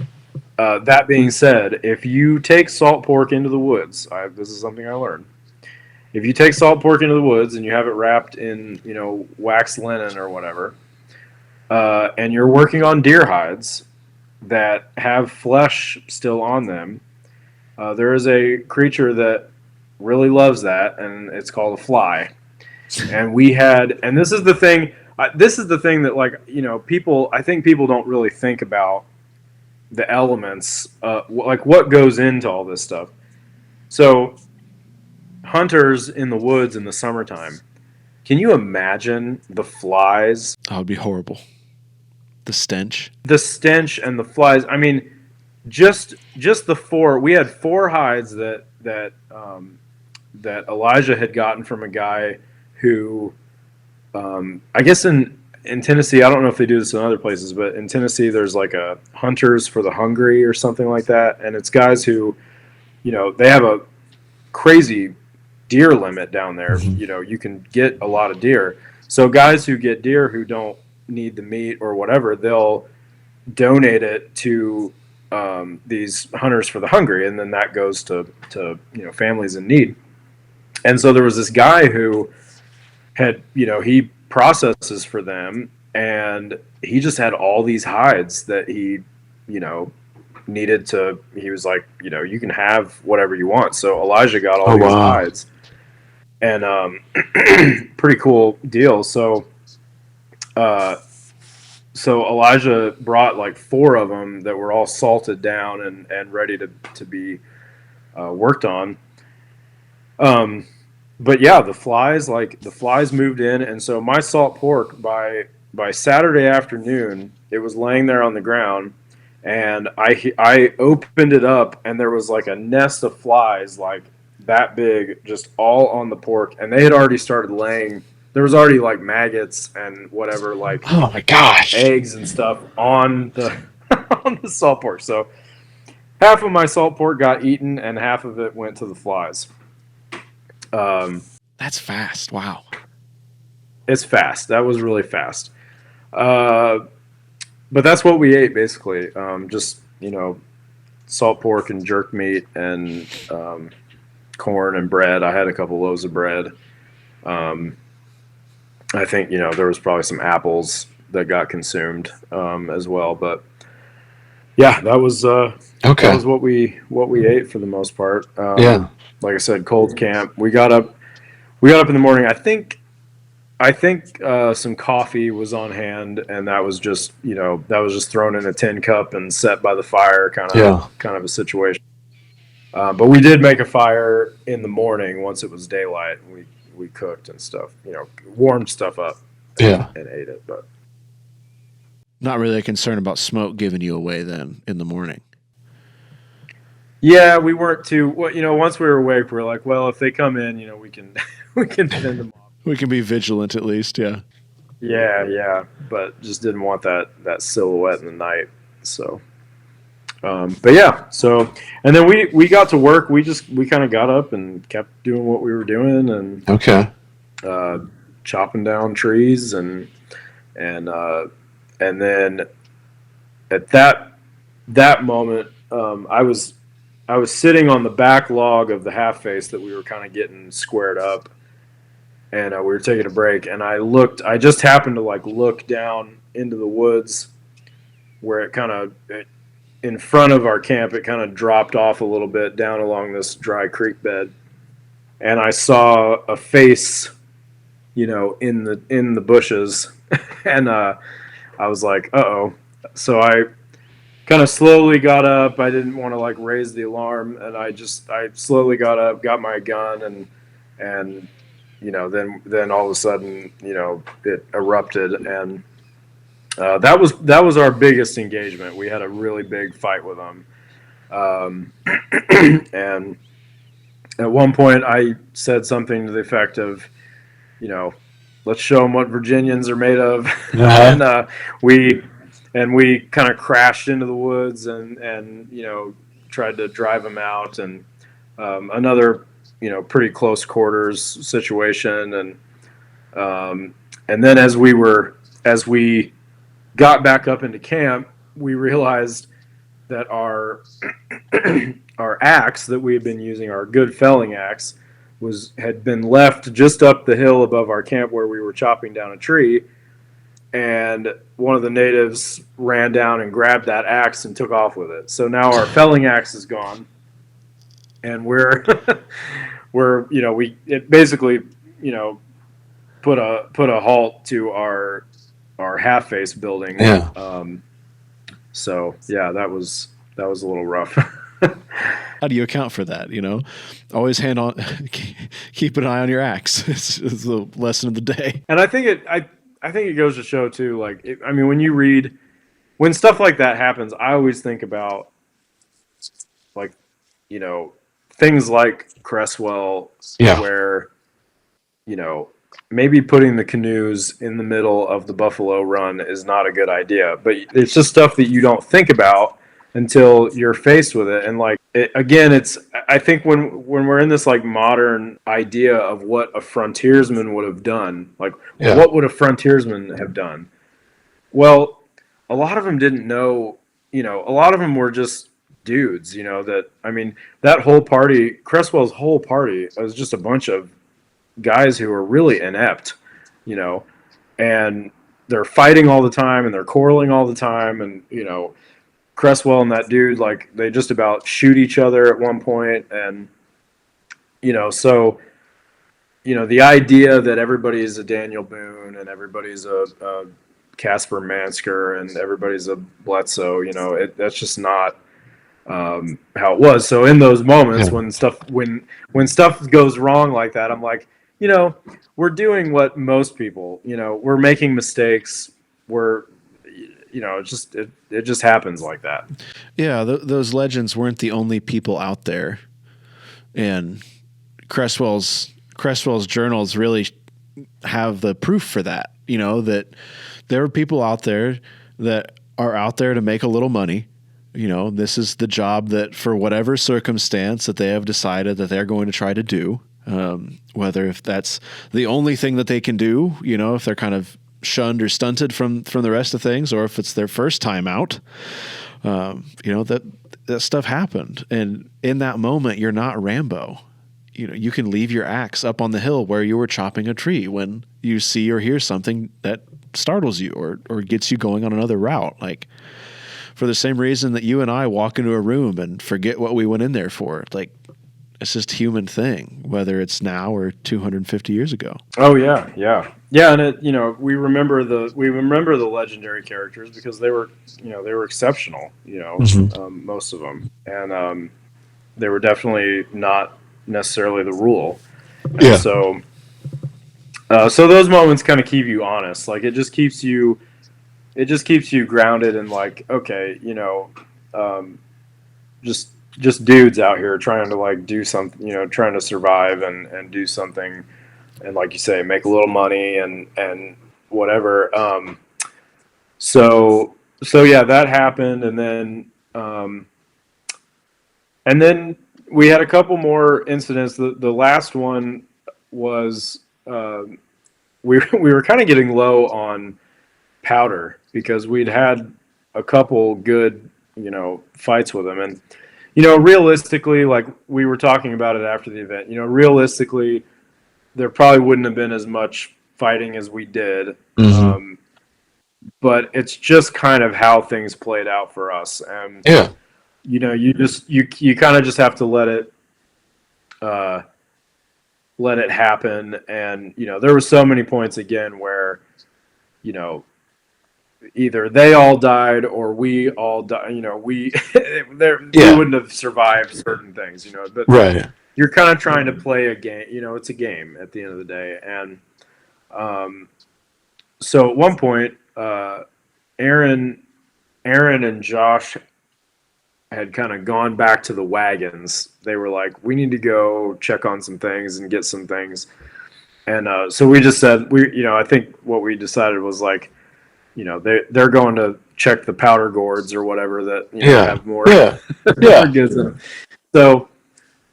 That being said, if you take salt pork into the woods, this is something I learned. If you take salt pork into the woods and you have it wrapped in wax linen or whatever, and you're working on deer hides that have flesh still on them, there is a creature that really loves that, and it's called a fly. And this is the thing. This is the thing that I think people don't really think about the elements, like what goes into all this stuff. So hunters in the woods in the summertime, can you imagine the flies? That would be horrible. The stench And the flies. I mean, just we had 4 hides that Elijah had gotten from a guy who, I guess in Tennessee, I don't know if they do this in other places, but in Tennessee there's like a Hunters for the Hungry or something like that, and it's guys who, they have a crazy deer limit down there. Mm-hmm. You can get a lot of deer. So guys who get deer who don't need the meat or whatever, they'll donate it to these Hunters for the Hungry, and then that goes to families in need. And so there was this guy who had he processes for them, and he just had all these hides that he needed to. He was like, you can have whatever you want. So Elijah got all these hides, and pretty cool deal. So Elijah brought like 4 of them that were all salted down and ready to be worked on. But yeah, the flies moved in, and so my salt pork by Saturday afternoon, it was laying there on the ground, and I opened it up, and there was like a nest of flies like that big, just all on the pork, and they had already started laying. There was already like maggots and whatever, like Oh my gosh. eggs and stuff on the on the salt pork. So half of my salt pork got eaten, and half of it went to the flies. That's fast. Wow. It's fast. That was really fast. But that's what we ate basically. Just salt pork and jerk meat and corn and bread. I had a couple loaves of bread. I think there was probably some apples that got consumed as well. But yeah, that was what we ate for the most part. Yeah. Like I said, cold camp. We got up in the morning. I think some coffee was on hand, and that was just thrown in a tin cup and set by the fire, kind of a situation. But we did make a fire in the morning once it was daylight, and we cooked and stuff, warmed stuff up and ate it. But Not really a concern about smoke giving you away then in the morning. yeah, we weren't too. Well, once we were awake, we were like, well, if they come in, we can we can fend them off. We can be vigilant at least, yeah. Yeah, but just didn't want that silhouette in the night. So, but yeah, so and then we got to work. We kind of got up and kept doing what we were doing and chopping down trees and then at that moment, I was sitting on the back log of the half face that we were kind of getting squared up. And we were taking a break, and I just happened to look down into the woods where in front of our camp, it kind of dropped off a little bit down along this dry creek bed. And I saw a face, in the bushes. And I was like, uh-oh. So I kind of slowly got up. I didn't want to raise the alarm. And I slowly got up, got my gun, and then all of a sudden, it erupted, and that was our biggest engagement. We had a really big fight with them, and at one point, I said something to the effect of, let's show them what Virginians are made of, and we kind of crashed into the woods and tried to drive them out, and another pretty close quarters situation, and then as we got back up into camp, we realized that our our axe that we had been using, our good felling axe, had been left just up the hill above our camp where we were chopping down a tree, and one of the natives ran down and grabbed that axe and took off with it. So now our felling axe is gone. And we're it basically put a halt to our half face building. Yeah. So yeah, that was a little rough. How do you account for that? Always keep an eye on your axe. It's the lesson of the day. And I think it goes to show too. When stuff like that happens, I always think about things like Cresswell, where, maybe putting the canoes in the middle of the Buffalo Run is not a good idea. But it's just stuff that you don't think about until you're faced with it. And I think when we're in this modern idea of what a frontiersman would have done, what would a frontiersman have done? Well, a lot of them didn't know, a lot of them were just dudes, that whole party, Cresswell's whole party, was just a bunch of guys who were really inept, and they're fighting all the time and they're quarreling all the time, and Cresswell and that dude, they just about shoot each other at one point, and so the idea that everybody's a Daniel Boone and everybody's a Casper Mansker and everybody's a Bledsoe, that's just not how it was. So in those moments when stuff goes wrong like that, I'm like, we're doing what most people, we're making mistakes. it just happens like that. Yeah, those legends weren't the only people out there, and Cresswell's journals really have the proof for that. That there are people out there that are out there to make a little money. This is the job that, for whatever circumstance, that they have decided that they're going to try to do. Whether if that's the only thing that they can do, if they're kind of shunned or stunted from the rest of things, or if it's their first time out, that stuff happened. And in that moment, you're not Rambo. You can leave your axe up on the hill where you were chopping a tree when you see or hear something that startles you or gets you going on another route. Like, for the same reason that you and I walk into a room and forget what we went in there for. Like, it's just a human thing, whether it's now or 250 years ago. Oh yeah, yeah, yeah, and we remember the legendary characters because they were exceptional, most of them, and they were definitely not necessarily the rule. And Yeah. so those moments kind of keep you honest. Like, it just keeps you grounded and like, okay, just dudes out here trying to like do something, trying to survive and do something, and like you say, make a little money and whatever. So yeah, that happened, and then we had a couple more incidents. The last one was we were kind of getting low on powder because we'd had a couple good fights with them, and realistically, like we were talking about it after the event, realistically there probably wouldn't have been as much fighting as we did. But it's just kind of how things played out for us, and Yeah. you kind of just have to let it happen. And there were so many points again where either they all died or we all died. We wouldn't have survived certain things. But Right. you're kind of trying to play a game. It's a game at the end of the day. And so at one point, Aaron and Josh had kind of gone back to the wagons. They were like, we need to go check on some things and get some things. And so we just said, I think what we decided was like, they're going to check the powder gourds or whatever that have more, more goods in them.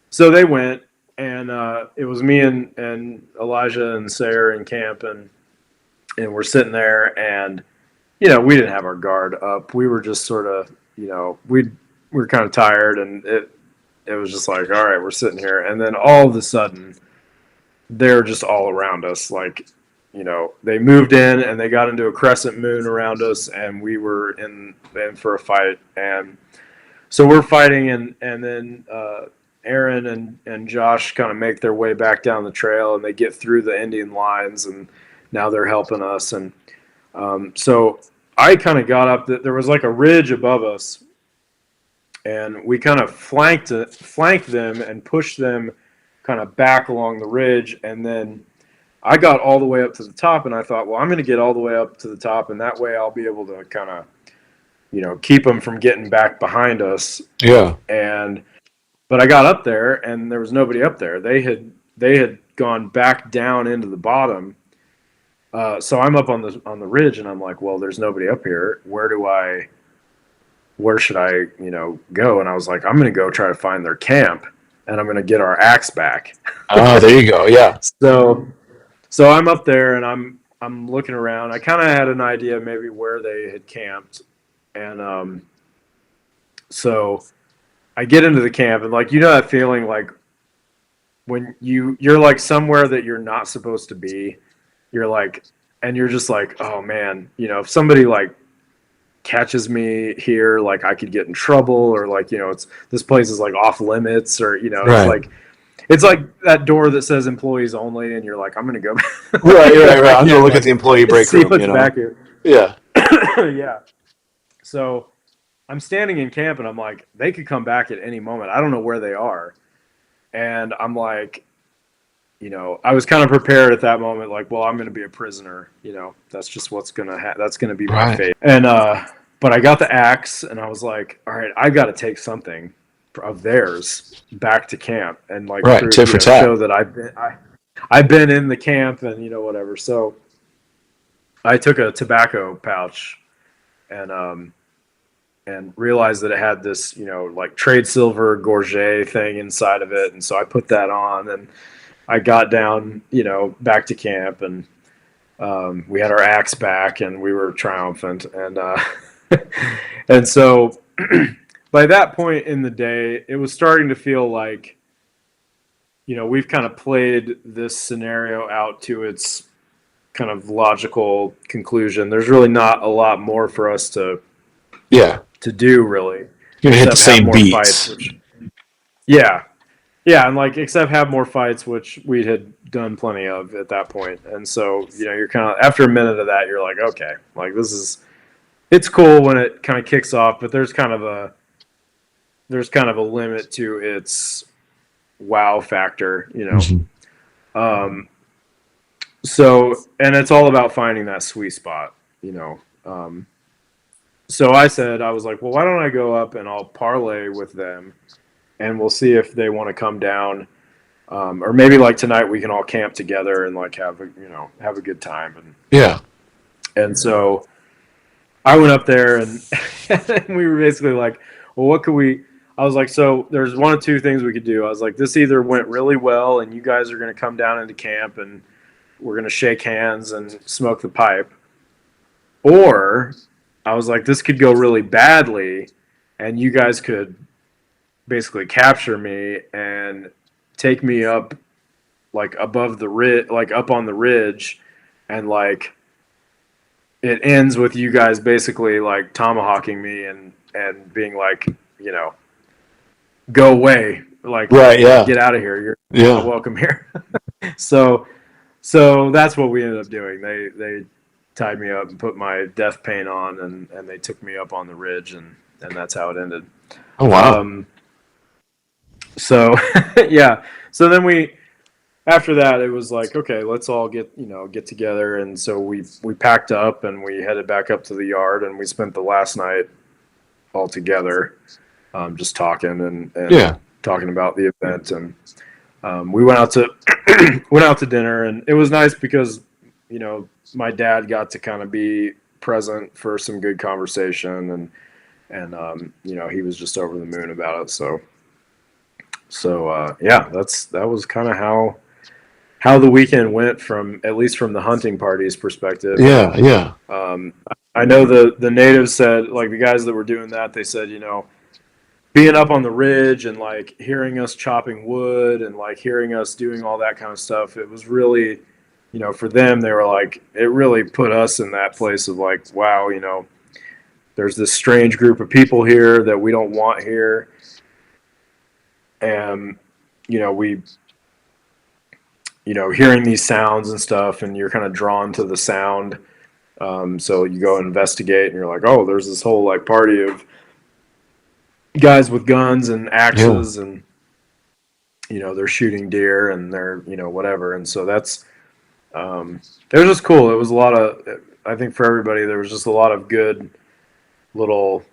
So they went, and it was me and Elijah and Sarah in camp, and we're sitting there, and we didn't have our guard up. We were just sort of, we were kind of tired, and it was just like, all right, we're sitting here, and then all of a sudden, they're just all around us, like. They moved in and they got into a crescent moon around us, and we were in for a fight. And so we're fighting, and then Aaron and Josh kind of make their way back down the trail, and they get through the Indian lines, and now they're helping us. And so I kind of got up. There was like a ridge above us, and we kind of flanked them and pushed them kind of back along the ridge, and then I got all the way up to the top, and I thought, well, I'm going to get all the way up to the top, and that way I'll be able to kind of, keep them from getting back behind us. Yeah. But I got up there, and there was nobody up there. They had gone back down into the bottom. So I'm up on the ridge, and I'm like, well, there's nobody up here. Where should I, go? And I was like, I'm going to go try to find their camp, and I'm going to get our axe back. Oh, there you go. Yeah. So I'm up there, and I'm looking around. I kind of had an idea maybe where they had camped, and so I get into the camp, and like that feeling like when you're like somewhere that you're not supposed to be, you're like, and you're just like, oh man, if somebody like catches me here, like I could get in trouble, or like this place is like off limits, or Right. It's like that door that says employees only, and you're like, I'm going to go. Right. I'm going to look at the employee break see room. what's back here. Yeah. Yeah. So I'm standing in camp, and I'm like, they could come back at any moment. I don't know where they are. And I'm like, I was kind of prepared at that moment, like, well, I'm going to be a prisoner. That's just what's that's going to be my Right. fate. And but I got the axe, and I was like, all right, I got to take something of theirs back to camp and like Right. Tit for tat. show that I've been in the camp and whatever. So I took a tobacco pouch and realized that it had this like trade silver gorget thing inside of it, and so I put that on and I got down, back to camp, and we had our axe back, and we were triumphant. And and so by that point in the day, it was starting to feel like, we've kind of played this scenario out to its kind of logical conclusion. There's really not a lot more for us to do, really. You're gonna hit the same more beats. Fights, yeah. Yeah, and like except have more fights, which we had done plenty of at that point. And so, you're kind of after a minute of that, you're like, okay, like it's cool when it kind of kicks off, but there's kind of a limit to its wow factor, Mm-hmm. So, and it's all about finding that sweet spot, so I was like, well, why don't I go up and I'll parlay with them, and we'll see if they want to come down, or maybe like tonight we can all camp together and like have a good time. And so I went up there and, and we were basically like, well, what could we? I was like, so there's one of two things we could do. I was like, this either went really well and you guys are going to come down into camp and we're going to shake hands and smoke the pipe, or I was like, this could go really badly and you guys could basically capture me and take me up like above the ridge, like up on the ridge, and like it ends with you guys basically like tomahawking me and being like, go away, like, right, yeah, get out of here, you're not welcome here. so that's what we ended up doing. They tied me up and put my death paint on, and they took me up on the ridge, and that's how it ended. Oh wow. So yeah. So then after that, it was like, okay, let's all get together. And so we packed up and we headed back up to the yard, and we spent the last night all together, just talking and talking about the event. And we went out to dinner, and it was nice because, my dad got to kind of be present for some good conversation, and he was just over the moon about it. So yeah, that was kind of how the weekend went, at least from the hunting party's perspective. Yeah. I know the natives said, like the guys that were doing that, they said, being up on the ridge and like hearing us chopping wood and like hearing us doing all that kind of stuff, it was really, for them, they were like, it really put us in that place of like, wow, there's this strange group of people here that we don't want here. And, hearing these sounds and stuff, and you're kind of drawn to the sound. So you go investigate, and you're like, oh, there's this whole like party of guys with guns and axes, and they're shooting deer and they're whatever. And so that's it was just cool. It was a lot of, I think for everybody, there was just a lot of good little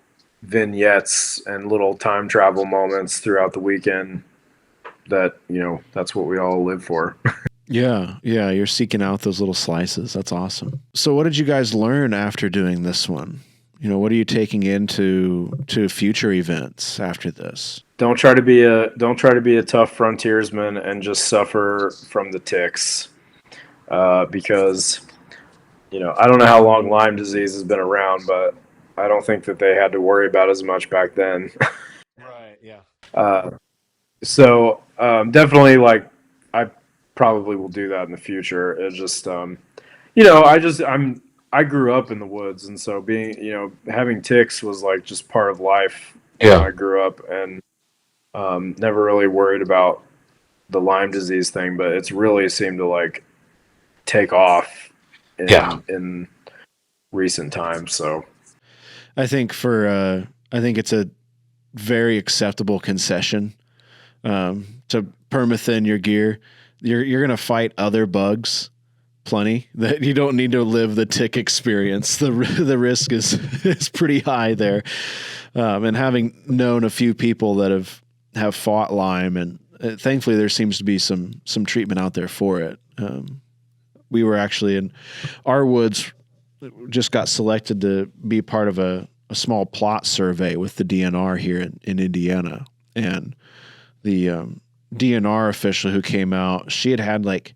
vignettes and little time travel moments throughout the weekend that that's what we all live for. Yeah, you're seeking out those little slices. That's awesome. So what did you guys learn after doing this one? What are you taking into future events after this? Don't try to be a tough frontiersman and just suffer from the ticks, because I don't know how long Lyme disease has been around, but I don't think that they had to worry about as much back then. Right. Yeah. So definitely, like, I probably will do that in the future. It's just I grew up in the woods, and so having ticks was like just part of life when I grew up, and never really worried about the Lyme disease thing, but it's really seemed to like take off in recent times. So I think it's a very acceptable concession to permathin your gear. you're gonna fight other bugs plenty. That you don't need to live the tick experience. The risk is pretty high there. And having known a few people that have fought Lyme, and thankfully there seems to be some treatment out there for it. We were actually in our woods, just got selected to be part of a small plot survey with the DNR here in Indiana, and the DNR official who came out, she had like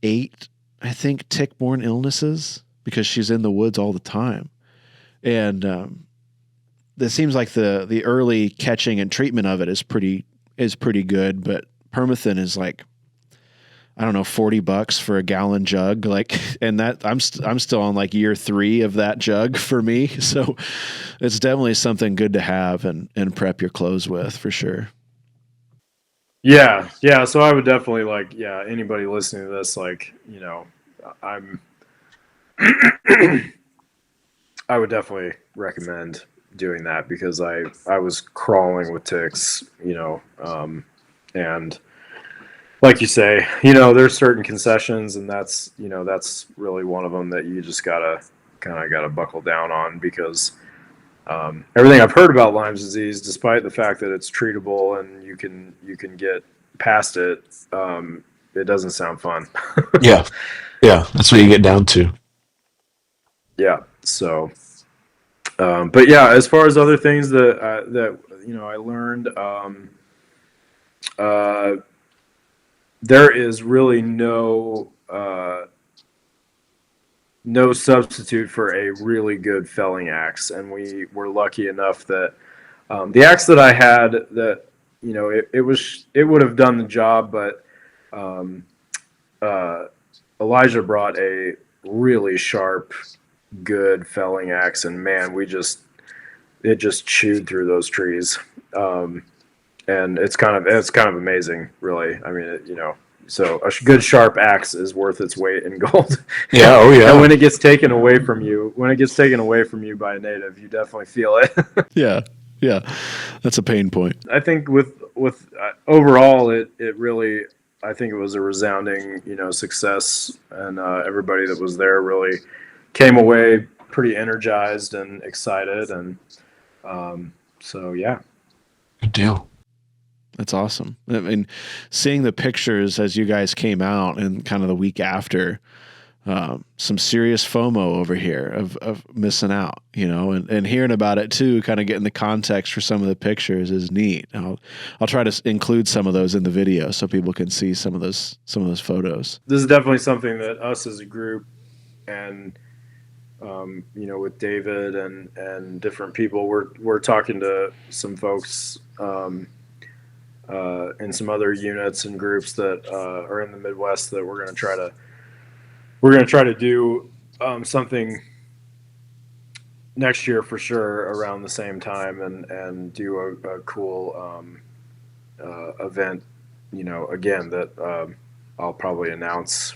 8, I think, tick-borne illnesses because she's in the woods all the time. And it seems like the early catching and treatment of it is pretty good, but permethrin is like, I don't know, $40 for a gallon jug. Like, and that I'm still on like year 3 of that jug for me. So it's definitely something good to have and prep your clothes with for sure. Yeah. So I would definitely anybody listening to this, I would definitely recommend doing that because I was crawling with ticks, and like you say, there's certain concessions, and that's really one of them that you just gotta buckle down on because everything I've heard about Lyme disease, despite the fact that it's treatable and you can get past it, it doesn't sound fun. Yeah, that's what you get down to. Yeah. So, but yeah, as far as other things that I learned, there is really no substitute for a really good felling axe, and we were lucky enough that the axe that I had, that it would have done the job, but Elijah brought a really sharp, good felling axe, and man, it just chewed through those trees, and it's kind of amazing, really. I mean, so a good sharp axe is worth its weight in gold. Yeah, oh yeah. And when it gets taken away from you by a native, you definitely feel it. Yeah, that's a pain point. I think with overall, it really, I think it was a resounding success, and everybody that was there really came away pretty energized and excited, and so yeah. Good deal. That's awesome. I mean, seeing the pictures as you guys came out and kind of the week after, some serious FOMO over here of missing out, and hearing about it too, kind of getting the context for some of the pictures is neat. I'll try to include some of those in the video so people can see some of those photos. This is definitely something that us as a group and with David and different people, we're talking to some folks in some other units and groups that are in the Midwest that we're going to try to do something next year for sure around the same time, and do a cool event, again, that I'll probably announce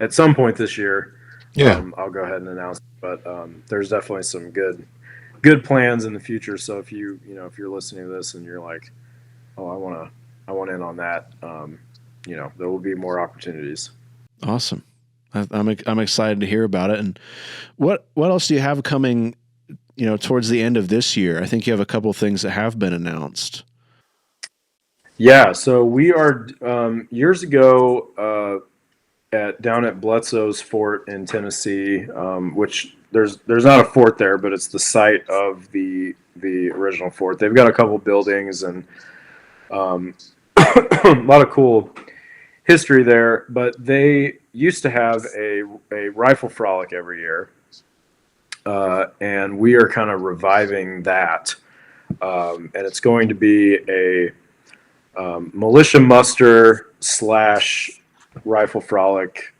at some point this year. Yeah. I'll go ahead and announce, but there's definitely some good plans in the future. So if if you're listening to this and you're like, oh, I want in on that, there will be more opportunities. Awesome. I'm excited to hear about it. And what else do you have coming, towards the end of this year? I think you have a couple of things that have been announced. Yeah. So we are, years ago, down at Bledsoe's Fort in Tennessee, which there's not a fort there, but it's the site of the original fort. They've got a couple buildings and a lot of cool history there, but they used to have a rifle frolic every year, and we are kind of reviving that, and it's going to be a militia muster / rifle frolic.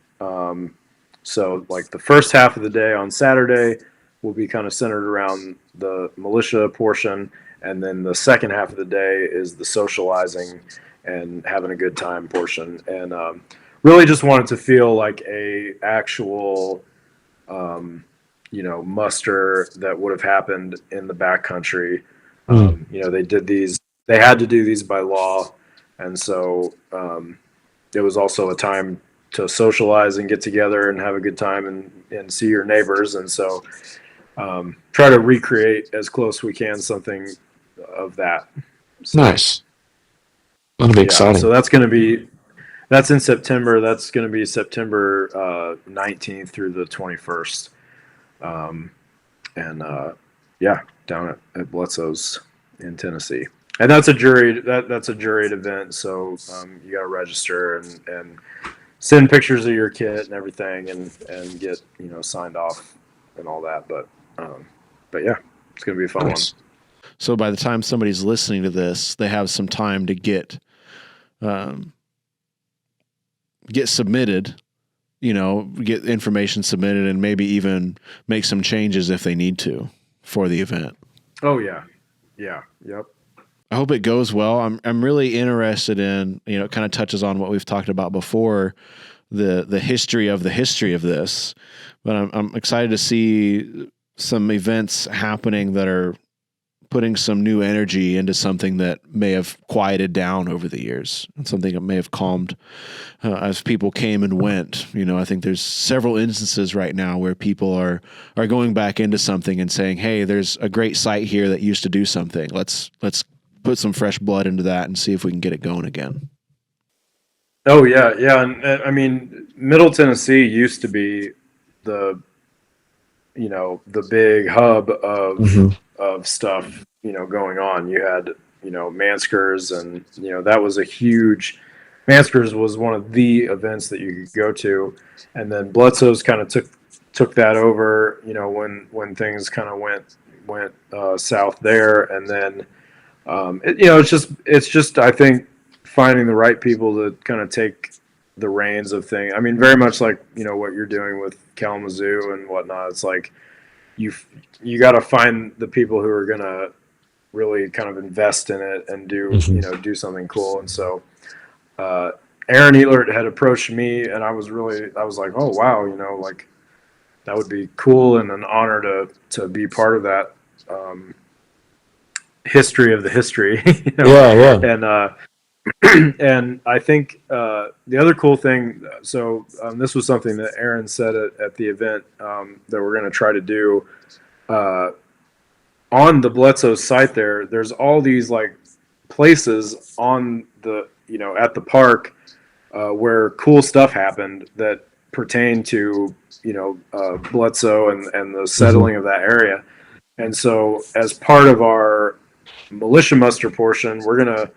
So like the first half of the day on Saturday will be kind of centered around the militia portion, and then the second half of the day is the socializing and having a good time portion. And really just wanted to feel like a actual muster that would have happened in the backcountry. They had to do these by law, and so it was also a time to socialize and get together and have a good time and see your neighbors. And so try to recreate as close we can something of that. So, Nice. That'll be exciting. so that's in September. That's going to be September 19th through the 21st. And down at Bledsoe's in Tennessee. And that's a juried event. So you got to register and send pictures of your kit and everything and get, signed off and all that. But yeah, it's going to be a fun one. So by the time somebody's listening to this, they have some time to get submitted, get information submitted, and maybe even make some changes if they need to for the event. Oh yeah. Yeah. Yep. I hope it goes well. I'm really interested in, it kind of touches on what we've talked about before, the history of this, but I'm excited to see some events happening that are putting some new energy into something that may have quieted down over the years and something that may have calmed as people came and went. I think there's several instances right now where people are going back into something and saying, hey, there's a great site here that used to do something. Let's put some fresh blood into that and see if we can get it going again. Oh yeah. Yeah. And I mean, Middle Tennessee used to be the big hub of stuff, going on. You had, Manskers and, that was a huge, Manskers was one of the events that you could go to. And then Bledsoe's kind of took that over, when things kind of went south there. And then, it's just, I think, finding the right people to kind of take the reins of things. I mean, very much like, what you're doing with Kalamazoo and whatnot. It's like you got to find the people who are going to really kind of invest in it and do, do something cool. And so, Aaron Elert had approached me and I was like, oh, wow, like that would be cool and an honor to be part of that, history of the history. Yeah. And I think the other cool thing, so this was something that Aaron said at the event that we're going to try to do on the Bledsoe site. There's all these like places on the at the park where cool stuff happened that pertain to Bledsoe and the settling of that area. And so as part of our militia muster portion, we're gonna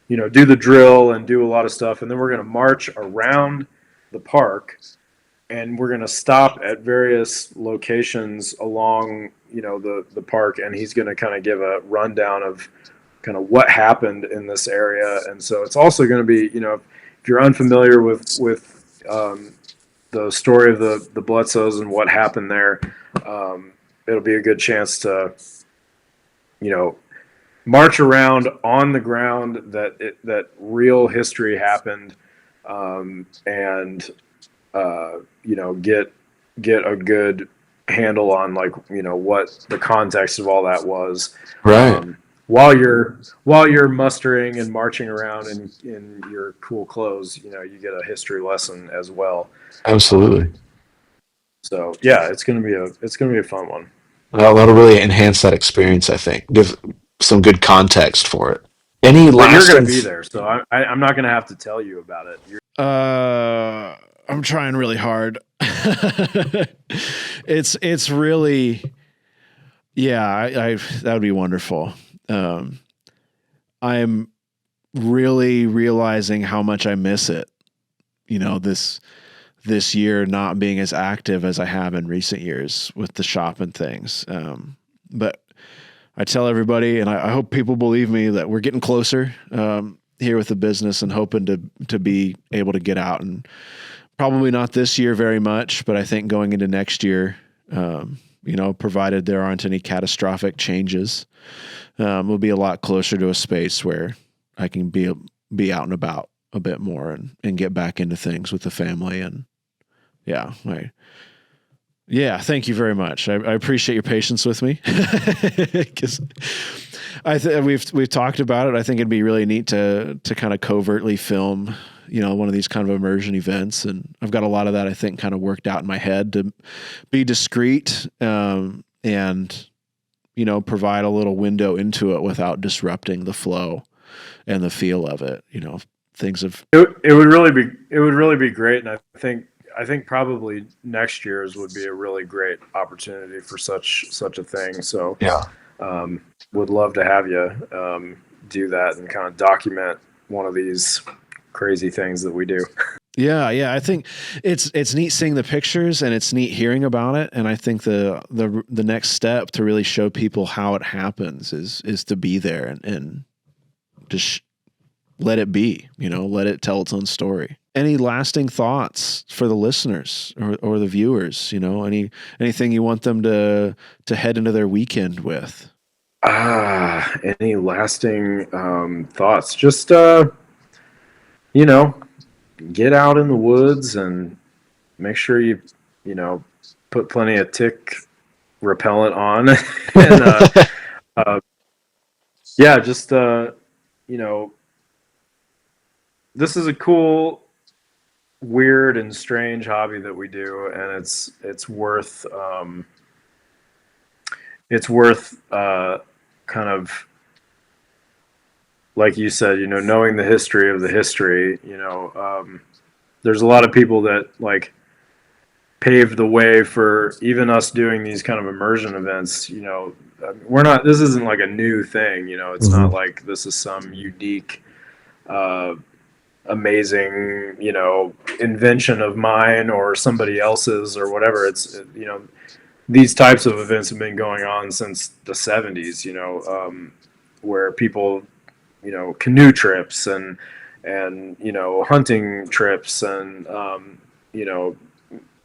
do the drill and do a lot of stuff. And then we're going to march around the park and we're going to stop at various locations along, the park. And he's going to kind of give a rundown of kind of what happened in this area. And so it's also going to be, if you're unfamiliar with the story of the Bledsoes and what happened there, it'll be a good chance to, march around on the ground that real history happened, and get a good handle on what the context of all that was. Right. While you're mustering and marching around in your cool clothes, you get a history lesson as well. Absolutely. So yeah, it's gonna be a fun one. Well, that'll really enhance that experience, I think. Give some good context for it. But you're going to be there, so I'm not going to have to tell you about it. I'm trying really hard. It's really, that would be wonderful. I'm really realizing how much I miss it. This year not being as active as I have in recent years with the shop and things. But I tell everybody, and I hope people believe me, that we're getting closer here with the business and hoping to be able to get out, and probably not this year very much, but I think going into next year, provided there aren't any catastrophic changes, we'll be a lot closer to a space where I can be out and about a bit more and get back into things with the family. And thank you very much. I appreciate your patience with me, because we've talked about it. I think it'd be really neat to kind of covertly film one of these kind of immersion events. And I've got a lot of that, I think, kind of worked out in my head to be discreet, and, provide a little window into it without disrupting the flow and the feel of it. Things of it would really be great. And I think probably next year's would be a really great opportunity for such a thing. So Yeah. Would love to have you do that and kind of document one of these crazy things that we do. Yeah. I think it's neat seeing the pictures, and it's neat hearing about it. And I think the next step to really show people how it happens is to be there and just let it be, let it tell its own story. Any lasting thoughts for the listeners or the viewers? Anything you want them to head into their weekend with? Any lasting thoughts? Just get out in the woods and make sure you put plenty of tick repellent on, and yeah, just this is a cool, weird, and strange hobby that we do, and it's worth kind of, like you said, knowing the history of the history. There's a lot of people that like paved the way for even us doing these kind of immersion events. This isn't like a new thing. It's not like this is some unique amazing invention of mine or somebody else's or whatever. It's these types of events have been going on since the 70s, where people canoe trips and hunting trips, and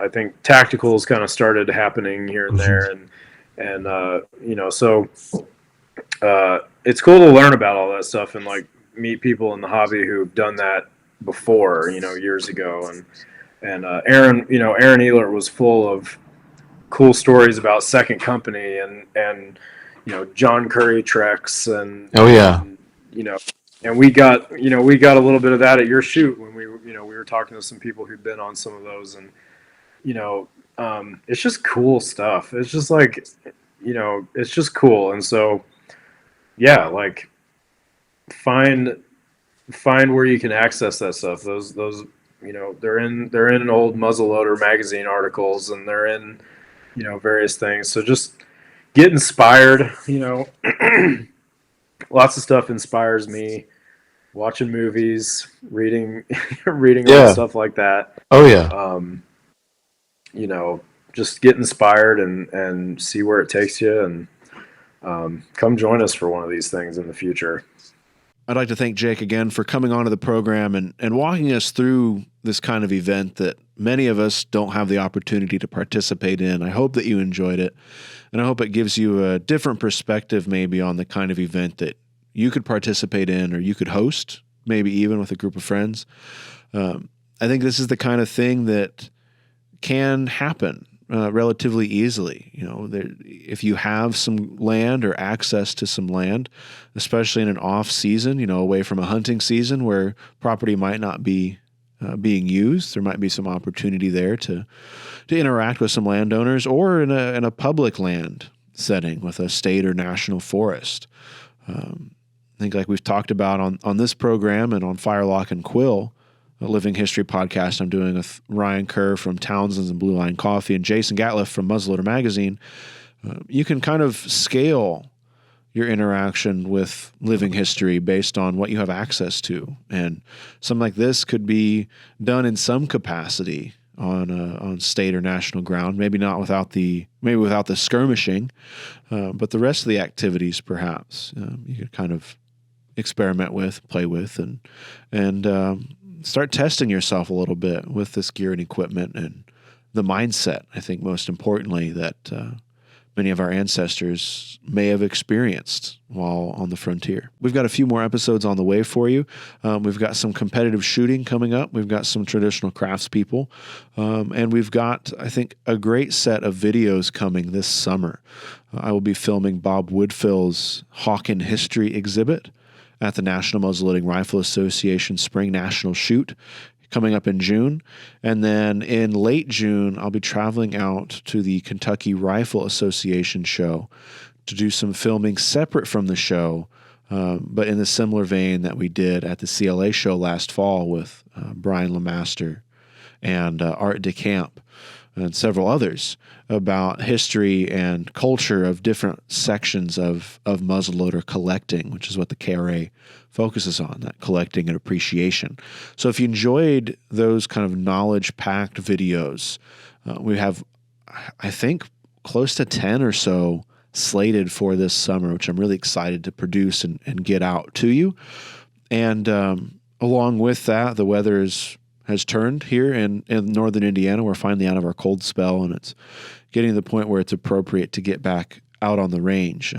I think tacticals kind of started happening here and there, and so it's cool to learn about all that stuff and like meet people in the hobby who've done that before, years ago. And Aaron Ehlert was full of cool stories about Second Company and John Curry treks and and we got a little bit of that at your shoot when we were talking to some people who'd been on some of those, and it's just cool stuff. It's just like it's just cool. And so yeah, like find where you can access that stuff. Those they're in old Muzzleloader magazine articles, and they're in various things. So just get inspired. Lots of stuff inspires me. Watching movies, reading stuff like that. Oh yeah. Just get inspired and see where it takes you, and come join us for one of these things in the future. I'd like to thank Jake again for coming onto the program and walking us through this kind of event that many of us don't have the opportunity to participate in. I hope that you enjoyed it, and I hope it gives you a different perspective maybe on the kind of event that you could participate in or you could host, maybe even with a group of friends. I think this is the kind of thing that can happen relatively easily. If you have some land or access to some land, especially in an off season, away from a hunting season where property might not be being used, there might be some opportunity there to interact with some landowners, or in a public land setting with a state or national forest. I think like we've talked about on this program and on Firelock and Quill, a living history podcast I'm doing with Ryan Kerr from Townsend's and Blue Line Coffee and Jason Gatliff from Muzzleloader Magazine, you can kind of scale your interaction with living history based on what you have access to. And something like this could be done in some capacity on state or national ground, maybe without the skirmishing, but the rest of the activities perhaps you could kind of experiment with, play with, and start testing yourself a little bit with this gear and equipment and the mindset, I think most importantly, that many of our ancestors may have experienced while on the frontier. We've got a few more episodes on the way for you. We've got some competitive shooting coming up. We've got some traditional craftspeople. And we've got, I think, a great set of videos coming this summer. I will be filming Bob Woodfill's Hawk in History exhibit, at the National Muzzleloading Rifle Association Spring National Shoot coming up in June. And then in late June, I'll be traveling out to the Kentucky Rifle Association show to do some filming separate from the show, but in the similar vein that we did at the CLA show last fall with Brian LeMaster and Art DeCamp and several others about history and culture of different sections of muzzleloader collecting, which is what the KRA focuses on, that collecting and appreciation. So if you enjoyed those kind of knowledge-packed videos, we have, I think, close to 10 or so slated for this summer, which I'm really excited to produce and get out to you. And along with that, the weather has turned here in northern Indiana. We're finally out of our cold spell, and it's getting to the point where it's appropriate to get back out on the range.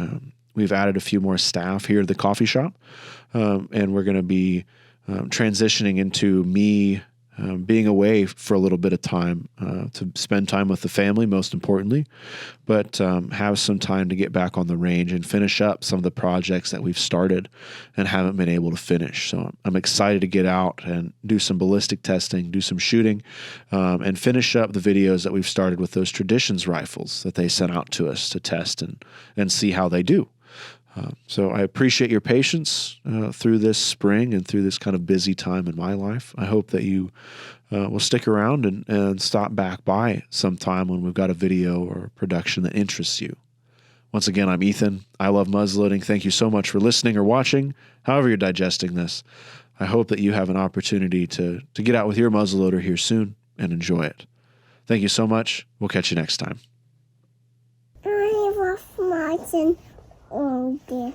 We've added a few more staff here at the coffee shop, and we're going to be transitioning into me being away for a little bit of time to spend time with the family, most importantly, but have some time to get back on the range and finish up some of the projects that we've started and haven't been able to finish. So I'm excited to get out and do some ballistic testing, do some shooting, and finish up the videos that we've started with those traditions rifles that they sent out to us to test and see how they do. So I appreciate your patience through this spring and through this kind of busy time in my life. I hope that you will stick around and stop back by sometime when we've got a video or production that interests you. Once again, I'm Ethan. I love muzzleloading. Thank you so much for listening or watching, however you're digesting this. I hope that you have an opportunity to get out with your muzzleloader here soon and enjoy it. Thank you so much. We'll catch you next time. I was watching all this.